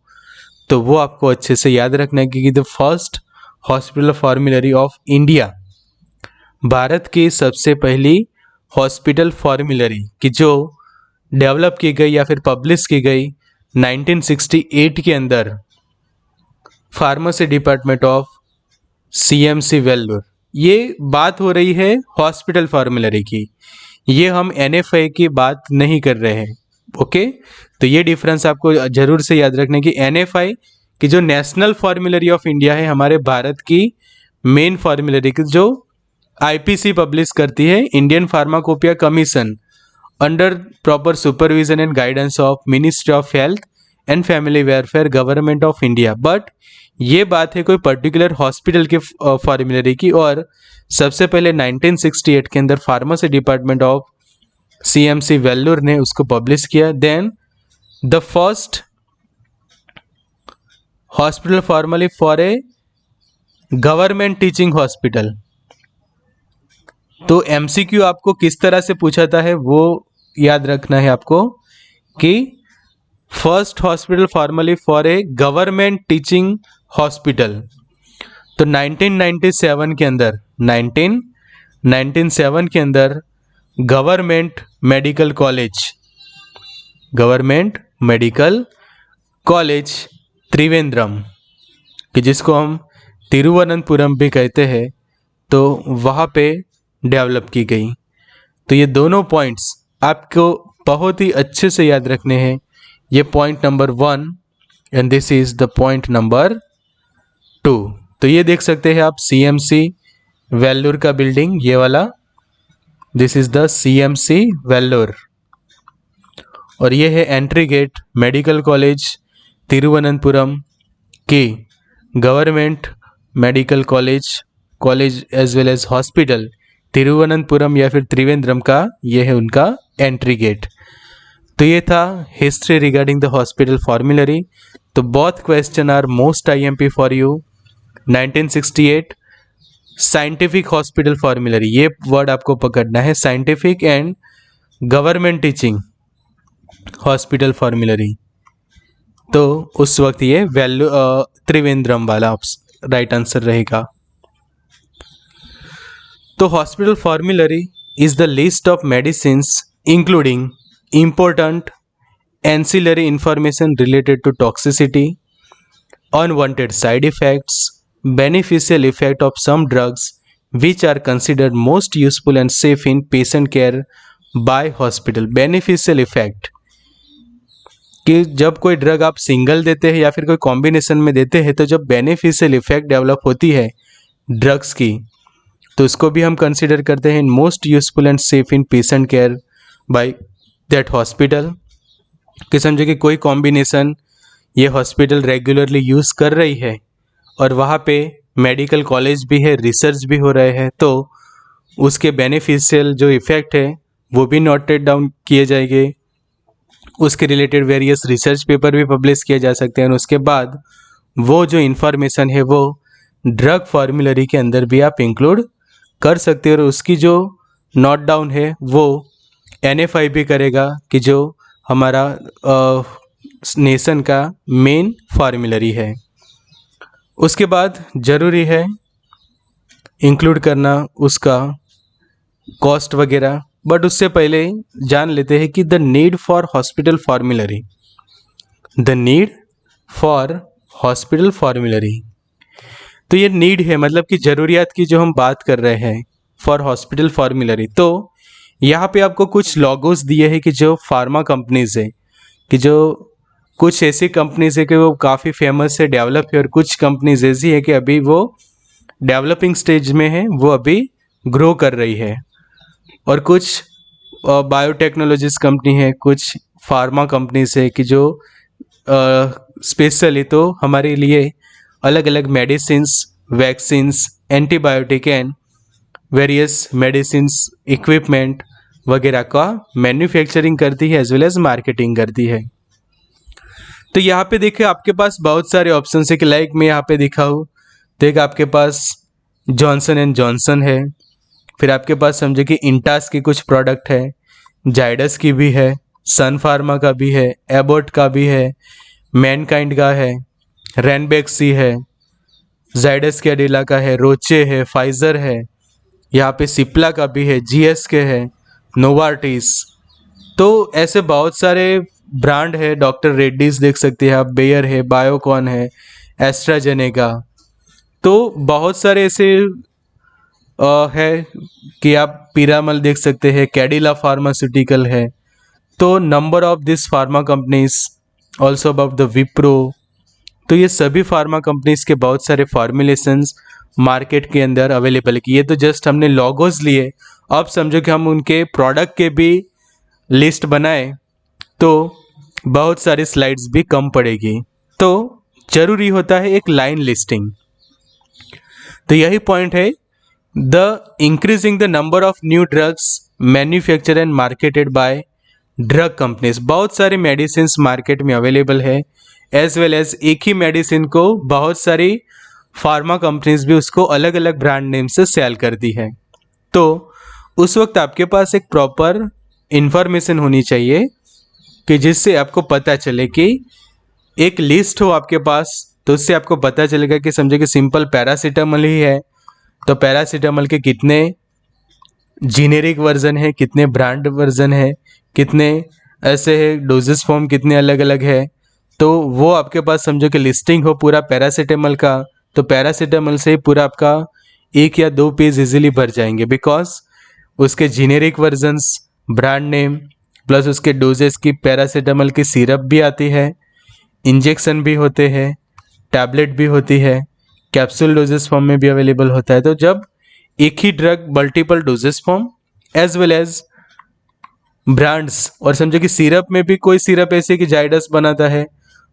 तो वो आपको अच्छे से याद रखना है कि the first hospital formulary of India, Bharat की सबसे पहली हॉस्पिटल फॉर्मूलरी की जो डेवलप की गई या फिर पब्लिश की गई 1968 के अंदर pharmacy department of CMC Vellore. ये बात हो रही है हॉस्पिटल फॉर्मूलरी की, ये हम NFI की बात नहीं कर रहे हैं। ओके, तो ये डिफरेंस आपको जरूर से याद रखना कि NFI की जो नेशनल फॉर्मूलरी ऑफ इंडिया है, हमारे भारत की मेन फॉर्मूलरी की जो IPC पब्लिश करती है, Indian pharmacopoeia commission, under proper supervision and guidance of ministry of health and family welfare, government of India. But ये बात है कोई पर्टिकुलर हॉस्पिटल के फॉर्मूलरी की, और सबसे पहले 1968 के अंदर pharmacy department of CMC Vellore ने उसको पब्लिश किया। Then the first hospital formally for a government teaching hospital. तो MCQ आपको किस तरह से पूछा था है वो याद रखना है आपको कि first hospital formally for a government teaching hospital. तो 1997 के अंदर 1997 के अंदर गवर्नमेंट मेडिकल कॉलेज त्रिवेंद्रम, कि जिसको हम तिरुवनंतपुरम भी कहते हैं, तो वहाँ पे डेवलप की गई। तो ये दोनों पॉइंट्स आपको बहुत ही अच्छे से याद रखने हैं। ये point number 1 and this is the point number 2। तो ये देख सकते हैं आप CMC वेल्लूर का बिल्डिंग, ये वाला, this is the CMC Vellore, और ये है entry gate medical college Thiruvananthapuram की government medical college as well as hospital Thiruvananthapuram या फिर त्रिवेंद्रम का, ये है उनका एंट्री गेट। तो ये था history regarding the hospital formulary. तो both question are most IMP for you. 1968 scientific hospital formulary, ये वर्ड आपको पकड़ना है, scientific and government teaching hospital formulary. तो उस वक्त ये त्रिवेंद्रम वाला राइट आंसर रहेगा। तो hospital formulary is the list of medicines including important ancillary information related to toxicity, unwanted side effects, beneficial effect of some drugs which are considered most useful and safe in patient care by hospital। beneficial effect कि जब कोई drug आप single देते हैं या फिर कोई combination में देते हैं, तो जब बेनिफिशियल इफेक्ट डेवलप होती है ड्रग्स की, तो उसको भी हम कंसिडर करते हैं most useful and safe in patient care by that hospital. कि समझो कि कोई कॉम्बिनेशन ये हॉस्पिटल रेगुलरली यूज़ कर रही है और वहाँ पे मेडिकल कॉलेज भी है, रिसर्च भी हो रहे हैं, तो उसके बेनिफिशियल जो इफ़ेक्ट है वो भी नोटेड डाउन किए जाएंगे, उसके रिलेटेड वेरियस रिसर्च पेपर भी पब्लिश किए जा सकते हैं, और उसके बाद वो जो इन्फॉर्मेशन है वो ड्रग फॉर्मूलरी के अंदर भी आप इंक्लूड कर सकते हो, और उसकी जो नोट डाउन है वो NFI भी करेगा कि जो हमारा नेशन का मेन फॉर्मूलरी है। उसके बाद ज़रूरी है इंक्लूड करना उसका कॉस्ट वगैरह, बट उससे पहले जान लेते हैं कि the need for hospital formulary. The need for hospital formulary, तो ये नीड है, मतलब कि ज़रूरियात की जो हम बात कर रहे हैं फॉर हॉस्पिटल फॉर्मूलरी। तो यहाँ पे आपको कुछ लॉगोस दिए हैं कि जो फार्मा कंपनीज है, कि जो कुछ ऐसी कंपनीज है कि वो काफ़ी फेमस है, डेवलप है, और कुछ कंपनीज ऐसी है कि अभी वो डेवलपिंग स्टेज में है, वो अभी ग्रो कर रही है, और कुछ बायोटेक्नोलॉजीज कंपनी है, कुछ फार्मा कंपनीज है कि जो स्पेशली तो हमारे लिए अलग अलग medicines vaccines, antibiotic and various medicines, equipment वगैरह का मैन्युफैक्चरिंग करती है एज वेल एज मार्केटिंग करती है। तो यहाँ पे देखिए आपके पास बहुत सारे ऑप्शन है कि लाइक मैं यहाँ पे दिखाऊँ तो एक आपके पास जॉनसन एंड जॉनसन है, फिर आपके पास समझे कि इंटास की कुछ प्रोडक्ट है, जाइडस की भी है, सन फार्मा का भी है, एबॉट का भी है, मैनकाइंड का है, रेनबेक्सी है, जाइडस कैडिला का है, रोचे है, फाइजर है, यहाँ पे सिप्ला का भी है, जीएसके है, नोवार्टिस। तो ऐसे बहुत सारे ब्रांड है, डॉक्टर रेड्डीज देख सकते हैं आप, बेयर है, बायोकॉन है, एस्ट्राजेनेका। तो बहुत सारे ऐसे है कि आप पीरामल देख सकते हैं, कैडिला फार्मास्यूटिकल है। तो number of this pharma companies also about the Wipro. तो ये सभी फार्मा कंपनीज के बहुत सारे फॉर्मुलेशंस मार्केट के अंदर अवेलेबल है। ये तो जस्ट हमने लॉगोज लिए, अब समझो कि हम उनके प्रोडक्ट के भी लिस्ट बनाए तो बहुत सारी स्लाइड्स भी कम पड़ेगी। तो जरूरी होता है एक लाइन लिस्टिंग। तो यही पॉइंट है, the increasing the number of new drugs manufacture and marketed bye drug companies. बहुत सारे मेडिसिन मार्केट में अवेलेबल है, एज वेल एज एक ही मेडिसिन को बहुत सारी फार्मा कंपनीज भी उसको अलग अलग ब्रांड नेम से सेल करती है। तो उस वक्त आपके पास एक प्रॉपर इंफॉर्मेशन होनी चाहिए कि जिससे आपको पता चले कि एक लिस्ट हो आपके पास, तो उससे आपको पता चलेगा कि समझे कि सिंपल पैरासीटामोल ही है तो पैरासीटामोल के कितने जीनेरिक वर्जन है, कितने ब्रांड वर्जन है, कितने ऐसे है, डोजेस फॉर्म कितने अलग अलग है। तो वो आपके पास समझो कि लिस्टिंग हो पूरा पैरासीटामोल का, तो पैरासीटामोल से पूरा आपका 1 या 2 पेज इजीली भर जाएंगे, बिकॉज उसके जीनेरिक वर्जन्स, ब्रांड नेम प्लस उसके डोजेस की, पैरासीटामोल की सिरप भी आती है, इंजेक्शन भी होते हैं, टैबलेट भी होती है, कैप्सूल डोजेस फॉर्म में भी अवेलेबल होता है। तो जब एक ही drug multiple doses form as well as brands, और समझो कि सिरप में भी कोई सिरप ऐसे कि जाइडस बनाता है,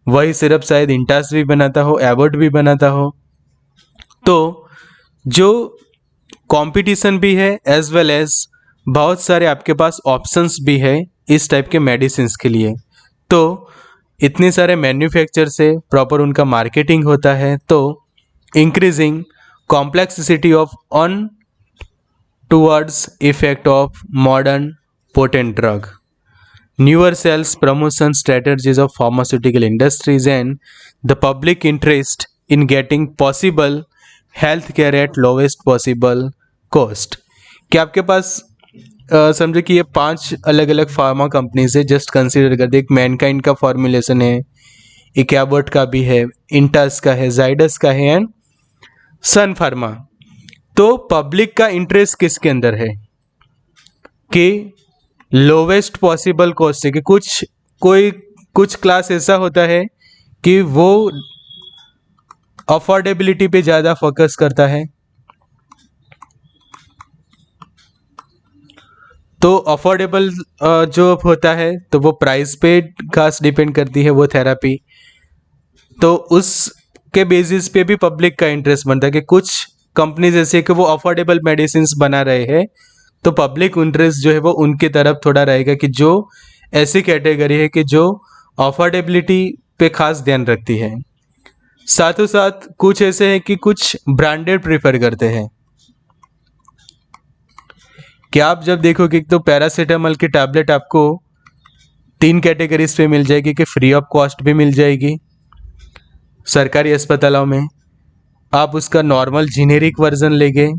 वही सिरप शायद इंटास भी बनाता हो, एबॉट भी बनाता हो। तो जो कंपटीशन भी है एज वेल एज बहुत सारे आपके पास ऑप्शंस भी है इस टाइप के मेडिसिन के लिए। तो इतने सारे मैन्युफैक्चर से प्रॉपर उनका मार्केटिंग होता है, तो increasing complexity of on towards effect of modern potent drug, newer sales promotion strategies of pharmaceutical industries and the public interest in getting possible health care at lowest possible cost। कि आपके पास समझो कि ये 5 अलग अलग फार्मा कंपनीज है, just consider कर दे। एक मैनकाइंड का फॉर्मुलेशन है, एक एबॉट का भी है, इंटास का है, जाइडस का है एंड सन फार्मा। तो पब्लिक का इंटरेस्ट किसके अंदर है कि लोवेस्ट पॉसिबल कॉस्ट है, कि कुछ क्लास ऐसा होता है कि वो अफोर्डेबिलिटी पे ज़्यादा फोकस करता है। तो अफोर्डेबल जो होता है तो वो प्राइस पे खास डिपेंड करती है वो थेरेपी। तो उसके बेसिस पे भी पब्लिक का इंटरेस्ट बनता है कि कुछ कंपनीज ऐसे कि वो अफोर्डेबल मेडिसिन बना रहे हैं, तो पब्लिक इंटरेस्ट जो है वो उनकी तरफ थोड़ा रहेगा कि जो ऐसी कैटेगरी है कि जो अफोर्डेबिलिटी पे खास ध्यान रखती है। साथों साथ कुछ ऐसे हैं कि कुछ ब्रांडेड प्रेफर करते हैं। कि आप जब देखोगे तो पैरासीटामोल की टैबलेट आपको 3 कैटेगरीज पे मिल जाएगी, कि फ्री ऑफ कॉस्ट भी मिल जाएगी सरकारी अस्पतालों में। आप उसका नॉर्मल जेनेरिक वर्जन लेंगे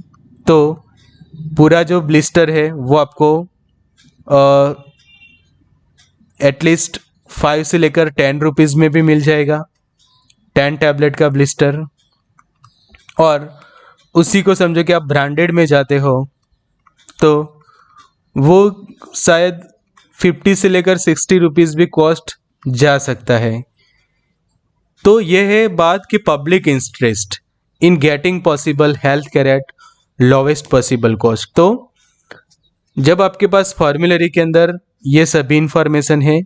तो पूरा जो ब्लिस्टर है वो आपको एटलीस्ट 5 से लेकर 10 रुपीज़ में भी मिल जाएगा, 10 टैबलेट का ब्लिस्टर। और उसी को समझो कि आप ब्रांडेड में जाते हो तो वो शायद 50 से लेकर 60 रुपीज़ भी कॉस्ट जा सकता है। तो ये है बात कि public interest in getting possible health care at lowest possible cost. तो जब आपके पास फॉर्मूलरी के अंदर ये सभी इंफॉर्मेशन है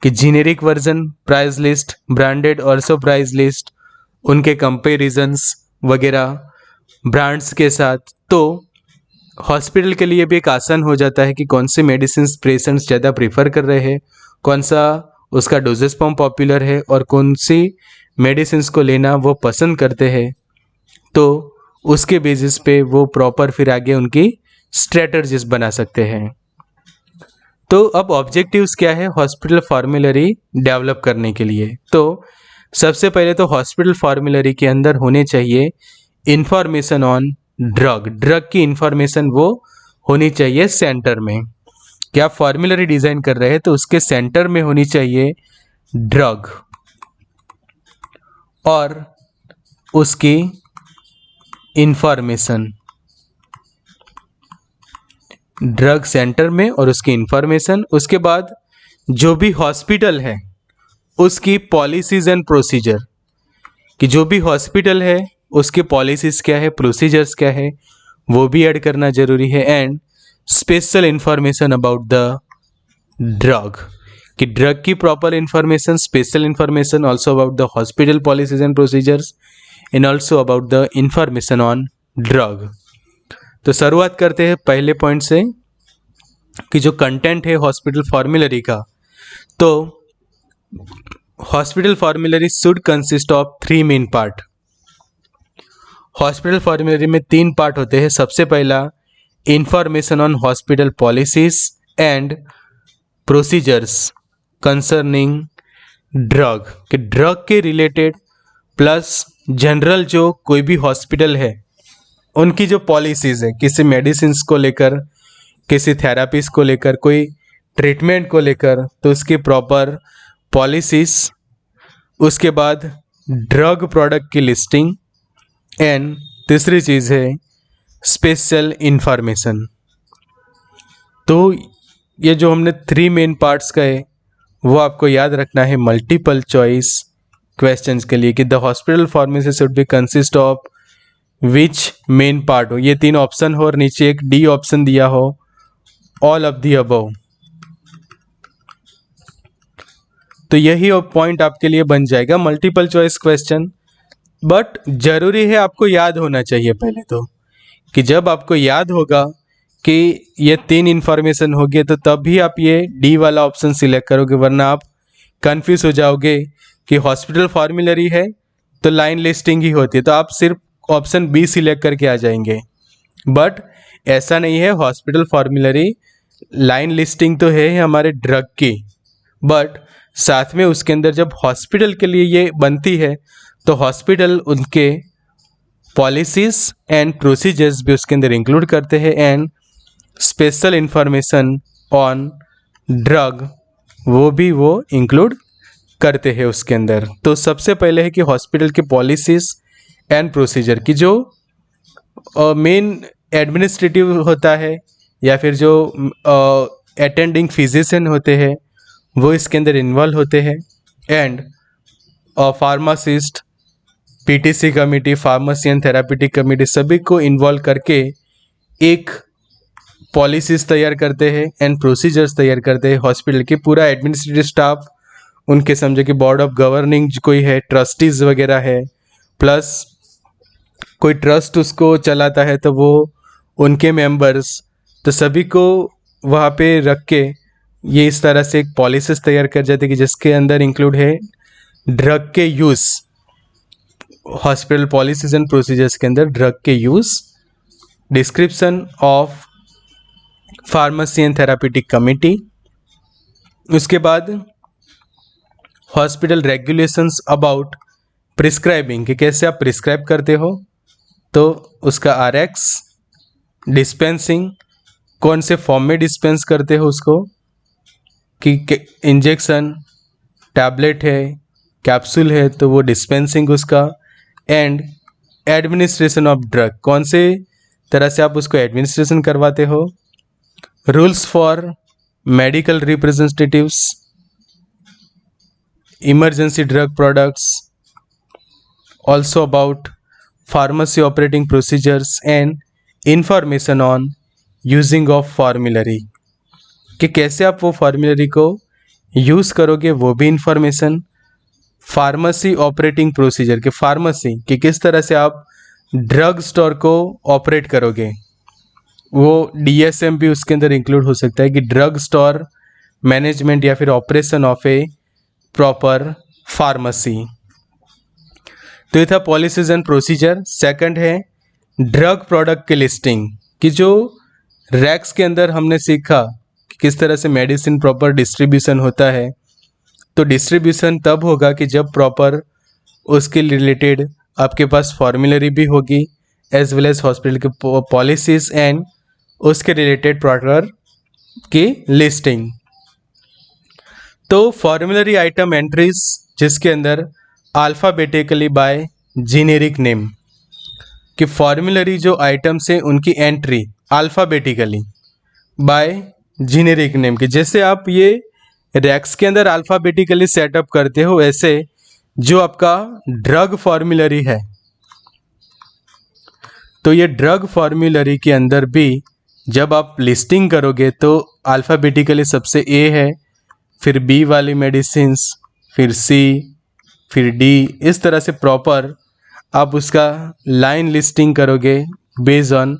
कि generic version, price list, branded also price list, उनके कंपेरिजन्स, वगैरह ब्रांड्स के साथ, तो हॉस्पिटल के लिए भी एक आसान हो जाता है कि कौन से मेडिसिन पेशेंट्स ज़्यादा प्रीफर कर रहे हैं, कौन सा उसका डोजेस फॉर्म पॉपुलर है और कौन सी मेडिसिन को लेना वो पसंद करते हैं। तो उसके बेसिस पे वो प्रॉपर फिर आगे उनकी स्ट्रेटजीज बना सकते हैं। तो अब ऑब्जेक्टिव्स क्या है हॉस्पिटल फॉर्मूलरी डेवलप करने के लिए। तो सबसे पहले तो हॉस्पिटल फॉर्मूलरी के अंदर होने चाहिए इंफॉर्मेशन ऑन ड्रग की इंफॉर्मेशन वो होनी चाहिए सेंटर में। क्या फॉर्मूलरी डिजाइन कर रहे हैं तो उसके सेंटर में होनी चाहिए ड्रग और उसकी इंफॉर्मेशन, ड्रग सेंटर में और उसकी इंफॉर्मेशन। उसके बाद जो भी हॉस्पिटल है उसकी पॉलिसीज एंड प्रोसीजर, कि जो भी हॉस्पिटल है उसके पॉलिसीज क्या है, प्रोसीजर्स क्या है, वो भी ऐड करना जरूरी है। And special information about the drug, कि ड्रग की proper information, special information also about the hospital policies and procedures and also about the information on drug. तो शुरुआत करते हैं पहले पॉइंट से कि जो कंटेंट है हॉस्पिटल फॉर्मूलरी का। तो hospital formulary should consist of 3 main part. Hospital formulary में 3 पार्ट होते हैं। सबसे पहला information on hospital policies and procedures concerning drug, कि ड्रग के रिलेटेड प्लस जनरल जो कोई भी हॉस्पिटल है उनकी जो पॉलिसीज है, किसी मेडिसिन को लेकर, किसी थेरापीज को लेकर, कोई ट्रीटमेंट को लेकर, तो उसकी प्रॉपर पॉलिसीज। उसके बाद ड्रग प्रोडक्ट की लिस्टिंग एंड तीसरी चीज़ है स्पेशल इंफॉर्मेशन। तो ये जो हमने 3 मेन पार्ट्स कहे वो आपको याद रखना है मल्टीपल चॉइस क्वेश्चंस के लिए, कि the hospital pharmacy should be consist of which main part हो। ये 3 ऑप्शन हो और नीचे एक डी ऑप्शन दिया हो, ऑल ऑफ दी अबव। तो यही पॉइंट आपके लिए बन जाएगा मल्टीपल चॉइस क्वेश्चन। बट जरूरी है आपको याद होना चाहिए पहले तो, कि जब आपको याद होगा कि ये 3 इंफॉर्मेशन होगी तो तब भी आप ये डी वाला ऑप्शन सिलेक्ट करोगे, वरना आप कंफ्यूज हो जाओगे कि हॉस्पिटल फॉर्मूलरी है तो लाइन लिस्टिंग ही होती है, तो आप सिर्फ ऑप्शन बी सिलेक्ट करके आ जाएंगे। बट ऐसा नहीं है, हॉस्पिटल फॉर्मूलरी लाइन लिस्टिंग तो है हमारे ड्रग की, बट साथ में उसके अंदर जब हॉस्पिटल के लिए ये बनती है तो हॉस्पिटल उनके पॉलिसीज एंड प्रोसीजर्स भी उसके अंदर इंक्लूड करते हैं and special information on drug वो भी वो इंक्लूड करते हैं उसके अंदर। तो सबसे पहले है कि हॉस्पिटल के पॉलिसीज एंड प्रोसीजर की जो मेन एडमिनिस्ट्रेटिव होता है या फिर जो अटेंडिंग फिजिशियन होते हैं वो इसके अंदर इन्वॉल्व होते हैं, and pharmacist, PTC committee, pharmacy and therapeutic committee सभी को इन्वॉल्व करके एक पॉलिसीज तैयार करते हैं एंड प्रोसीजर्स तैयार करते हैं। हॉस्पिटल के पूरा एडमिनिस्ट्रेटिव स्टाफ, उनके समझो कि बोर्ड ऑफ गवर्निंग कोई है, ट्रस्टीज वगैरह है, प्लस कोई ट्रस्ट उसको चलाता है तो वो उनके मेंबर्स, तो सभी को वहाँ पे रख के ये इस तरह से एक पॉलिसीज तैयार कर जाते हैं कि जिसके अंदर इंक्लूड है ड्रग के use. Hospital policies and procedures के अंदर ड्रग के use, description of pharmacy and therapeutic committee, उसके बाद हॉस्पिटल रेगुलेशंस अबाउट प्रिस्क्राइबिंग, कि कैसे आप प्रिस्क्राइब करते हो, तो उसका आरएक्स, डिस्पेंसिंग, कौन से फॉर्म में डिस्पेंस करते हो उसको, कि इंजेक्शन, टैबलेट है, कैप्सूल है, तो वो डिस्पेंसिंग उसका, एंड एडमिनिस्ट्रेशन ऑफ ड्रग, कौन से तरह से आप उसको एडमिनिस्ट्रेशन करवाते हो, rules for medical representatives, emergency drug products, also about pharmacy operating procedures and information on using of फार्मूलरी, कि कैसे आप वो फार्मूलरी को यूज़ करोगे वो भी इंफॉर्मेशन। फार्मेसी ऑपरेटिंग प्रोसीजर, कि फार्मेसी कि किस तरह से आप ड्रग स्टोर को ऑपरेट करोगे, वो DSM भी उसके अंदर इंक्लूड हो सकता है कि ड्रग स्टोर मैनेजमेंट या फिर operation of A proper pharmacy. तो ये था पॉलिसीज एंड प्रोसीजर। सेकंड है ड्रग प्रोडक्ट की लिस्टिंग, कि जो रैक्स के अंदर हमने सीखा कि किस तरह से मेडिसिन प्रॉपर डिस्ट्रीब्यूशन होता है। तो डिस्ट्रीब्यूशन तब होगा कि जब प्रॉपर उसके रिलेटेड आपके पास फॉर्मूलरी भी होगी एज वेल एज हॉस्पिटल के पॉलिसीज एंड उसके रिलेटेड प्रोडक्ट की लिस्टिंग। तो फॉर्मूलरी आइटम एंट्रीज जिसके अंदर अल्फ़ाबेटिकली बाय जेनेरिक नेम, कि फॉर्मूलरी जो आइटम्स हैं उनकी entry alphabetically by generic name, कि जैसे आप ये रैक्स के अंदर अल्फ़ाबेटिकली सेटअप करते हो, वैसे जो आपका ड्रग फॉर्मूलरी है, तो ये ड्रग फॉर्मूलरी के अंदर भी जब आप लिस्टिंग करोगे तो अल्फ़ाबेटिकली सबसे ए है, फिर बी वाली मेडिसिन्स, फिर सी, फिर डी, इस तरह से प्रॉपर आप उसका लाइन लिस्टिंग करोगे बेस्ड ऑन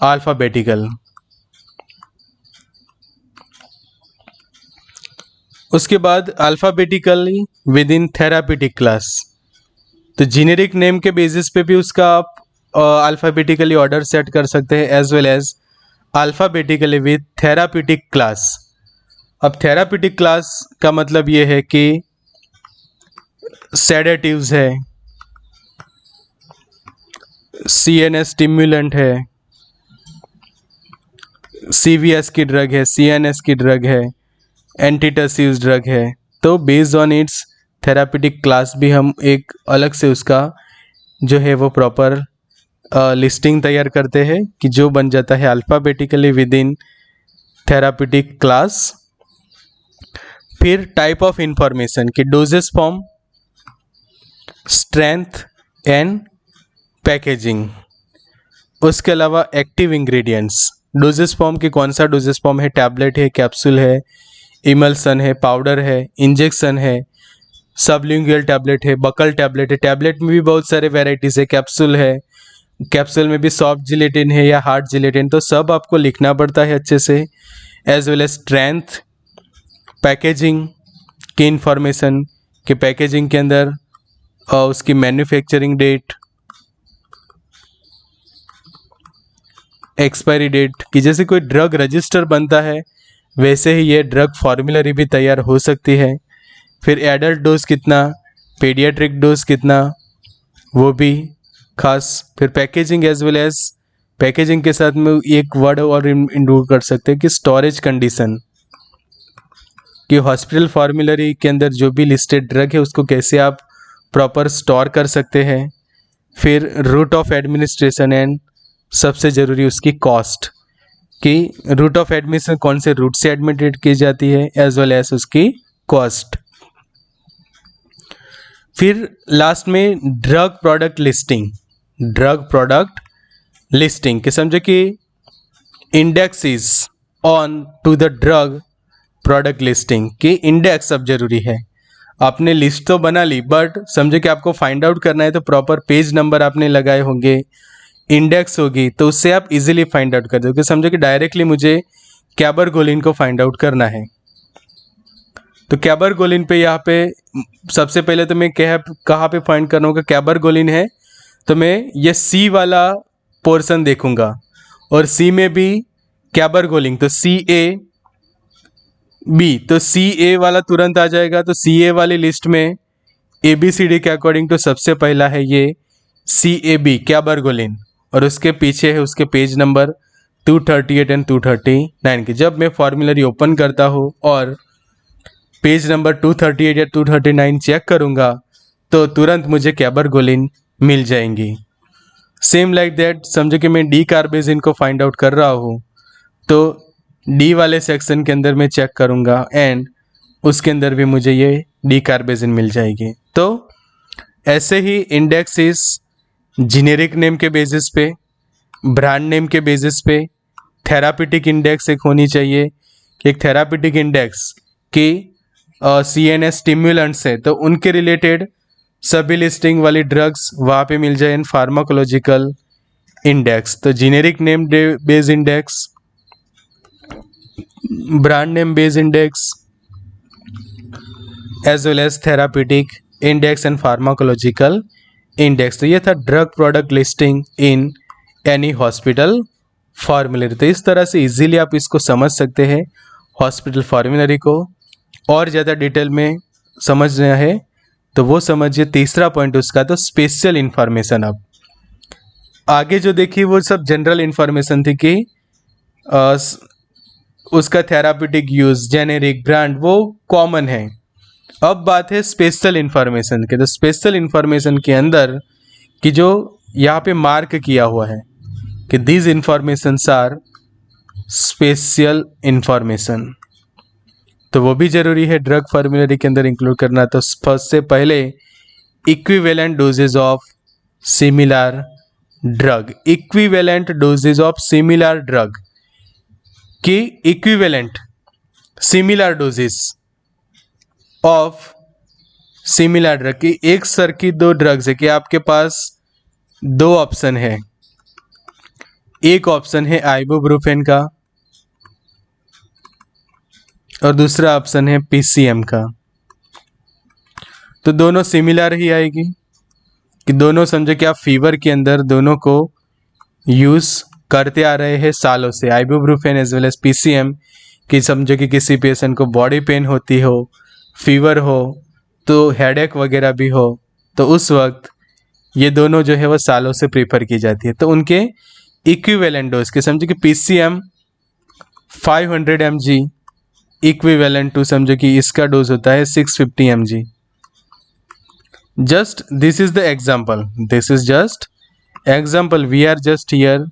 अल्फ़ाबेटिकल। उसके बाद alphabetically with in therapeutic class, तो जेनेरिक नेम के बेसिस पे भी उसका आप अल्फ़ाबेटिकली ऑर्डर सेट कर सकते हैं as well as alphabetically with therapeutic class. अब थेरापीटिक क्लास का मतलब ये है कि सेडेटिव्स है, CNS स्टिम्युलेंट है, CVS की ड्रग है, CNS की ड्रग है, एंटीटसिव्स ड्रग है। तो based on its therapeutic class भी हम एक अलग से उसका जो है वो प्रॉपर लिस्टिंग तैयार करते हैं, कि जो बन जाता है alphabetically with in therapeutic class. फिर टाइप ऑफ इंफॉर्मेशन कि doses form, strength and packaging. उसके अलावा एक्टिव इंग्रेडिएंट्स, डोजेस फॉर्म की कौन सा डोजेस फॉर्म है, टैबलेट है, कैप्सूल है, इमल्सन है, पाउडर है, इंजेक्शन है, सबलिंगुअल टैबलेट है, बकल टैबलेट है। टैबलेट में भी बहुत सारे वेराइटीज़ है, कैप्सूल है, कैप्सूल में भी सॉफ्ट जिलेटिन है या हार्ड जिलेटिन, तो सब आपको लिखना पड़ता है अच्छे से, as well as strength, packaging की इंफॉर्मेशन, कि पैकेजिंग के अंदर उसकी मैन्युफैक्चरिंग डेट, एक्सपायरी डेट, कि जैसे कोई ड्रग रजिस्टर बनता है वैसे ही ये ड्रग फॉर्मूलरी भी तैयार हो सकती है। फिर एडल्ट डोज कितना, पीडियाट्रिक डोज कितना, वो भी खास। फिर packaging as well as packaging के साथ में एक वर्ड और इंक्लूड कर सकते हैं कि स्टोरेज कंडीशन, कि हॉस्पिटल फॉर्मूलरी के अंदर जो भी लिस्टेड ड्रग है उसको कैसे आप प्रॉपर स्टोर कर सकते हैं। फिर रूट ऑफ एडमिनिस्ट्रेशन एंड सबसे ज़रूरी उसकी कॉस्ट, कि रूट ऑफ एडमिशन कौन से रूट से एडमिटेड की जाती है एज वेल एज उसकी कॉस्ट। फिर लास्ट में drug product listing, drug product listing कि समझो कि index is on to the drug product listing, कि इंडेक्स अब जरूरी है। आपने लिस्ट तो बना ली बट समझो कि आपको फाइंड आउट करना है, तो प्रॉपर पेज नंबर आपने लगाए होंगे, इंडेक्स होगी, तो उससे आप इजीली फाइंड आउट कर दोगे। समझो कि डायरेक्टली मुझे कैबरगोलिन को फाइंड आउट करना है, तो कैबरगोलिन पे यहाँ पे सबसे पहले तो मैं कहाँ पे फाइंड करना होगा, कैबरगोलिन है तो मैं ये सी वाला पोर्शन देखूंगा, और सी में भी कैबरगोलिन, तो CA बी, तो CA वाला तुरंत आ जाएगा। तो CA वाली लिस्ट में ABCD के अकॉर्डिंग तो सबसे पहला है ये CAB कैबरगोलिन, और उसके पीछे है उसके पेज नंबर 238 एंड 239 की। जब मैं फॉर्मूलरी ओपन करता हूँ और पेज नंबर 238 या 239 चेक करूँगा तो तुरंत मुझे कैबरगोलिन मिल जाएंगी। सेम लाइक दैट समझो कि मैं डी कार्बेजिन को फाइंड आउट कर रहा हूँ, तो डी वाले सेक्शन के अंदर मैं चेक करूँगा एंड उसके अंदर भी मुझे ये डी कार्बेजिन मिल जाएगी। तो ऐसे ही इंडेक्स इस जेनेरिक नेम के बेसिस पे, ब्रांड नेम के बेसिस पे, थेरापीटिक इंडेक्स एक होनी चाहिए कि एक थेरापीटिक इंडेक्स की CNS स्टिम्युलेंट्स है तो उनके रिलेटेड सभी लिस्टिंग वाली ड्रग्स वहाँ पे मिल जाए इन फार्माकोलॉजिकल इंडेक्स। तो generic name base index, brand name base index, as well as therapeutic index and pharmacological index. तो ये था drug product listing in any hospital formulary. तो इस तरह से इजीली आप इसको समझ सकते हैं हॉस्पिटल फॉर्मूलरी को। और ज़्यादा डिटेल में समझना है तो वो समझिए तीसरा पॉइंट उसका, तो स्पेशल इंफॉर्मेशन। अब आगे जो देखिए वो सब जनरल इंफॉर्मेशन थी कि उसका थेराप्यूटिक यूज, जेनेरिक, ब्रांड, वो कॉमन है। अब बात है स्पेशल इंफॉर्मेशन के। तो स्पेशल इंफॉर्मेशन के अंदर कि जो यहाँ पे मार्क किया हुआ है कि these informations are special information, तो वो भी जरूरी है ड्रग फॉर्मूलरी के अंदर इंक्लूड करना। तो फर्स्ट से पहले equivalent doses of similar drug, equivalent doses of similar drug की equivalent similar doses of similar drug की एक सर की दो ड्रग्स है कि आपके पास दो ऑप्शन है। एक ऑप्शन है आइबुप्रोफेन का और दूसरा ऑप्शन है पीसीएम का। तो दोनों सिमिलर ही आएगी कि दोनों समझो कि आप फीवर के अंदर दोनों को यूज करते आ रहे हैं सालों से, ibuprofen as well as PCM. कि समझो कि किसी पेशेंट को बॉडी पेन होती हो, फीवर हो, तो हेडेक वगैरह भी हो, तो उस वक्त ये दोनों जो है वो सालों से प्रीफर की जाती है। तो उनके इक्विवेलेंट डोज के समझो कि पीसीएम 500 mg इक्विवेलेंट टू समझो कि इसका डोज होता है 650 mg। Just this is the example, this is just example, we are just here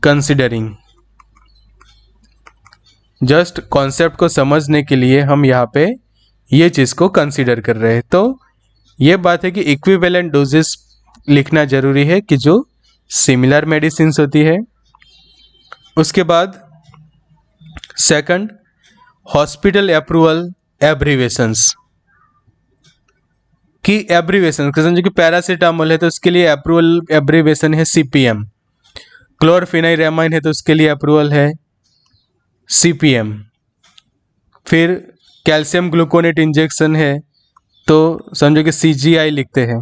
considering, just concept को समझने के लिए हम यहाँ पे ये चीज़ को कंसिडर कर रहे हैं। तो ये बात है कि इक्विवेलेंट डोजेस लिखना जरूरी है कि जो सिमिलर मेडिसिन होती है। उसके बाद सेकंड, हॉस्पिटल अप्रूवल एब्रीवेशंस की एब्रीवेशन, समझो कि पैरासीटामोल है तो उसके लिए अप्रूवल एब्रीवेशन है सीपीएम, क्लोरफेनाइरामाइन है तो उसके लिए अप्रूवल है सीपीएम, फिर कैल्शियम ग्लूकोनेट इंजेक्शन है तो समझो कि सीजीआई लिखते हैं।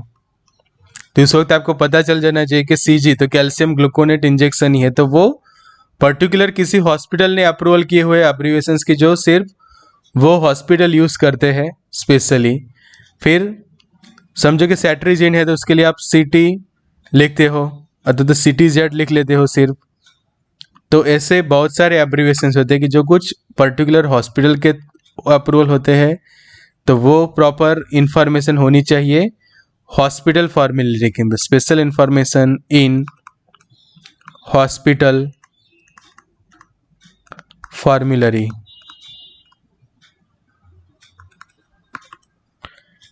तो इस वक्त आपको पता चल जाना चाहिए कि सीजी तो कैल्शियम ग्लूकोनेट इंजेक्शन ही है, तो वो पर्टिकुलर किसी हॉस्पिटल ने अप्रूवल किए हुए एब्रीवेशंस की जो सिर्फ वो हॉस्पिटल यूज़ करते हैं स्पेशली। फिर समझो कि सेट्रीजिन है तो उसके लिए आप सीटी लिखते हो, अथवा तो सीटी जेड लिख लेते हो सिर्फ। तो ऐसे बहुत सारे एब्रीवेशंस होते हैं कि जो कुछ पर्टिकुलर हॉस्पिटल के अप्रूवल होते हैं, तो वो प्रॉपर इंफॉर्मेशन होनी चाहिए हॉस्पिटल फॉर्मूलरी के अंदर। Special information in hospital formulary.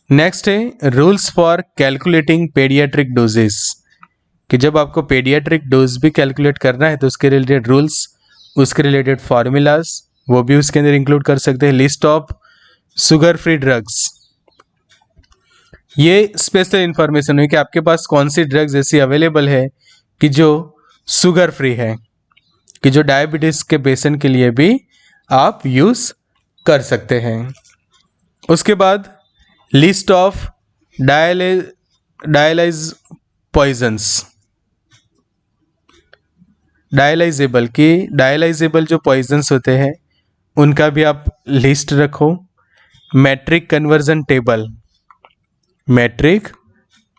Next है rules for calculating paediatric doses, कि जब आपको पेडियाट्रिक डोज भी कैलकुलेट करना है तो उसके रिलेटेड रूल्स, उसके रिलेटेड फार्मूलाज वो भी उसके अंदर इंक्लूड कर सकते हैं। List of sugar free drugs, ये स्पेशल इंफॉर्मेशन है कि आपके पास कौन सी ड्रग्स ऐसी अवेलेबल है कि जो शुगर फ्री है, कि जो डायबिटीज के पेशेंट के लिए भी आप यूज कर सकते हैं। उसके बाद लिस्ट ऑफ डायलाइज पॉइजन्स, डायलाइजेबल की डायलाइजेबल जो पॉइजन्स होते हैं उनका भी आप लिस्ट रखो। Metric conversion table, metric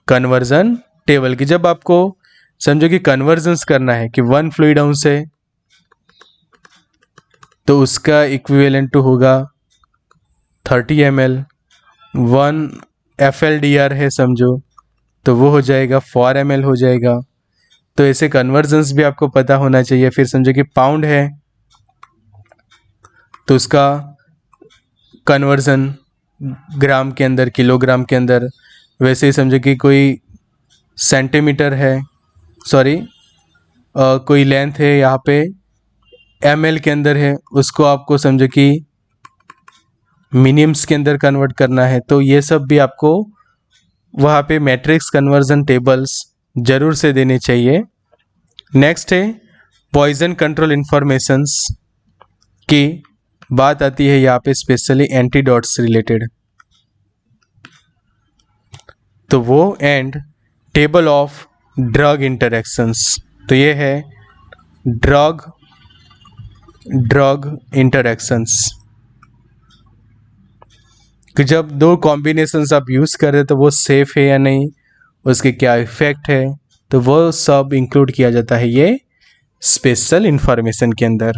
conversion table की जब आपको समझो कि कन्वर्जन्स करना है कि 1 फ्लूइड आउंस है तो उसका इक्विवेलेंट टू होगा 30 ml, 1 FLDR है समझो तो वो हो जाएगा 4 ml हो जाएगा। तो ऐसे कन्वर्जन्स भी आपको पता होना चाहिए। फिर समझो कि पाउंड है तो उसका कन्वर्जन ग्राम के अंदर, किलोग्राम के अंदर। वैसे ही समझो कि कोई सेंटीमीटर है, सॉरी कोई लेंथ है यहाँ पे ml के अंदर है, उसको आपको समझो कि मिनिम्स के अंदर कन्वर्ट करना है। तो ये सब भी आपको वहाँ पे मैट्रिक्स कन्वर्जन टेबल्स ज़रूर से देने चाहिए। नेक्स्ट है पॉइजन कंट्रोल इन्फॉर्मेशंस की बात आती है यहाँ पे स्पेशली एंटीडोट्स रिलेटेड, तो वो and table of drug interactions, तो ये है ड्रग इंटरेक्शंस कि जब दो कॉम्बिनेशंस आप यूज़ कर रहे तो वो सेफ है या नहीं, उसके क्या इफ़ेक्ट है, तो वो सब इंक्लूड किया जाता है ये स्पेशल इंफॉर्मेशन के अंदर।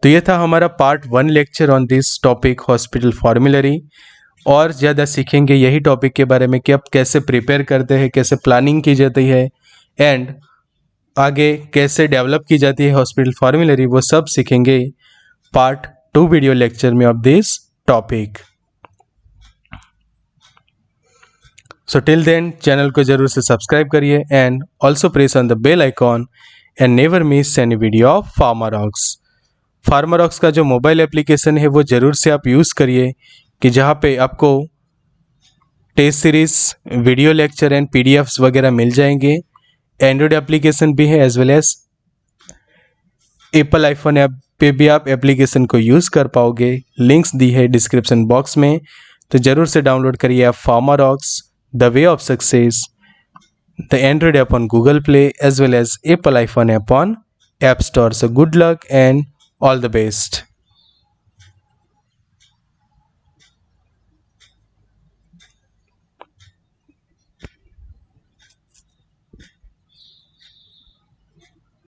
तो ये था हमारा part 1 lecture on this topic hospital formulary. और ज़्यादा सीखेंगे यही टॉपिक के बारे में कि आप कैसे प्रिपेयर करते हैं, कैसे प्लानिंग की जाती है एंड आगे कैसे डेवलप की जाती है हॉस्पिटल फॉर्मूलरी, वो सब सीखेंगे पार्ट 2 वीडियो लेक्चर में of this topic. So till then channel को जरूर से सब्सक्राइब करिए and also press on the bell icon and never miss any video of Pharmarox. Pharmarox का जो मोबाइल एप्लीकेशन है वो ज़रूर से आप यूज़ करिए कि जहाँ पे आपको test series, video lecture and PDFs वगैरह मिल जाएंगे। एंड्रॉयड एप्लीकेशन भी है as well as Apple iPhone app पे भी आप एप्लीकेशन को यूज़ कर पाओगे। लिंक्स दी है डिस्क्रिप्शन बॉक्स में, तो ज़रूर से डाउनलोड करिए आप Pharmarox the way of success, the Android app on Google Play as well as Apple iPhone app on app Store. So good luck and all the best.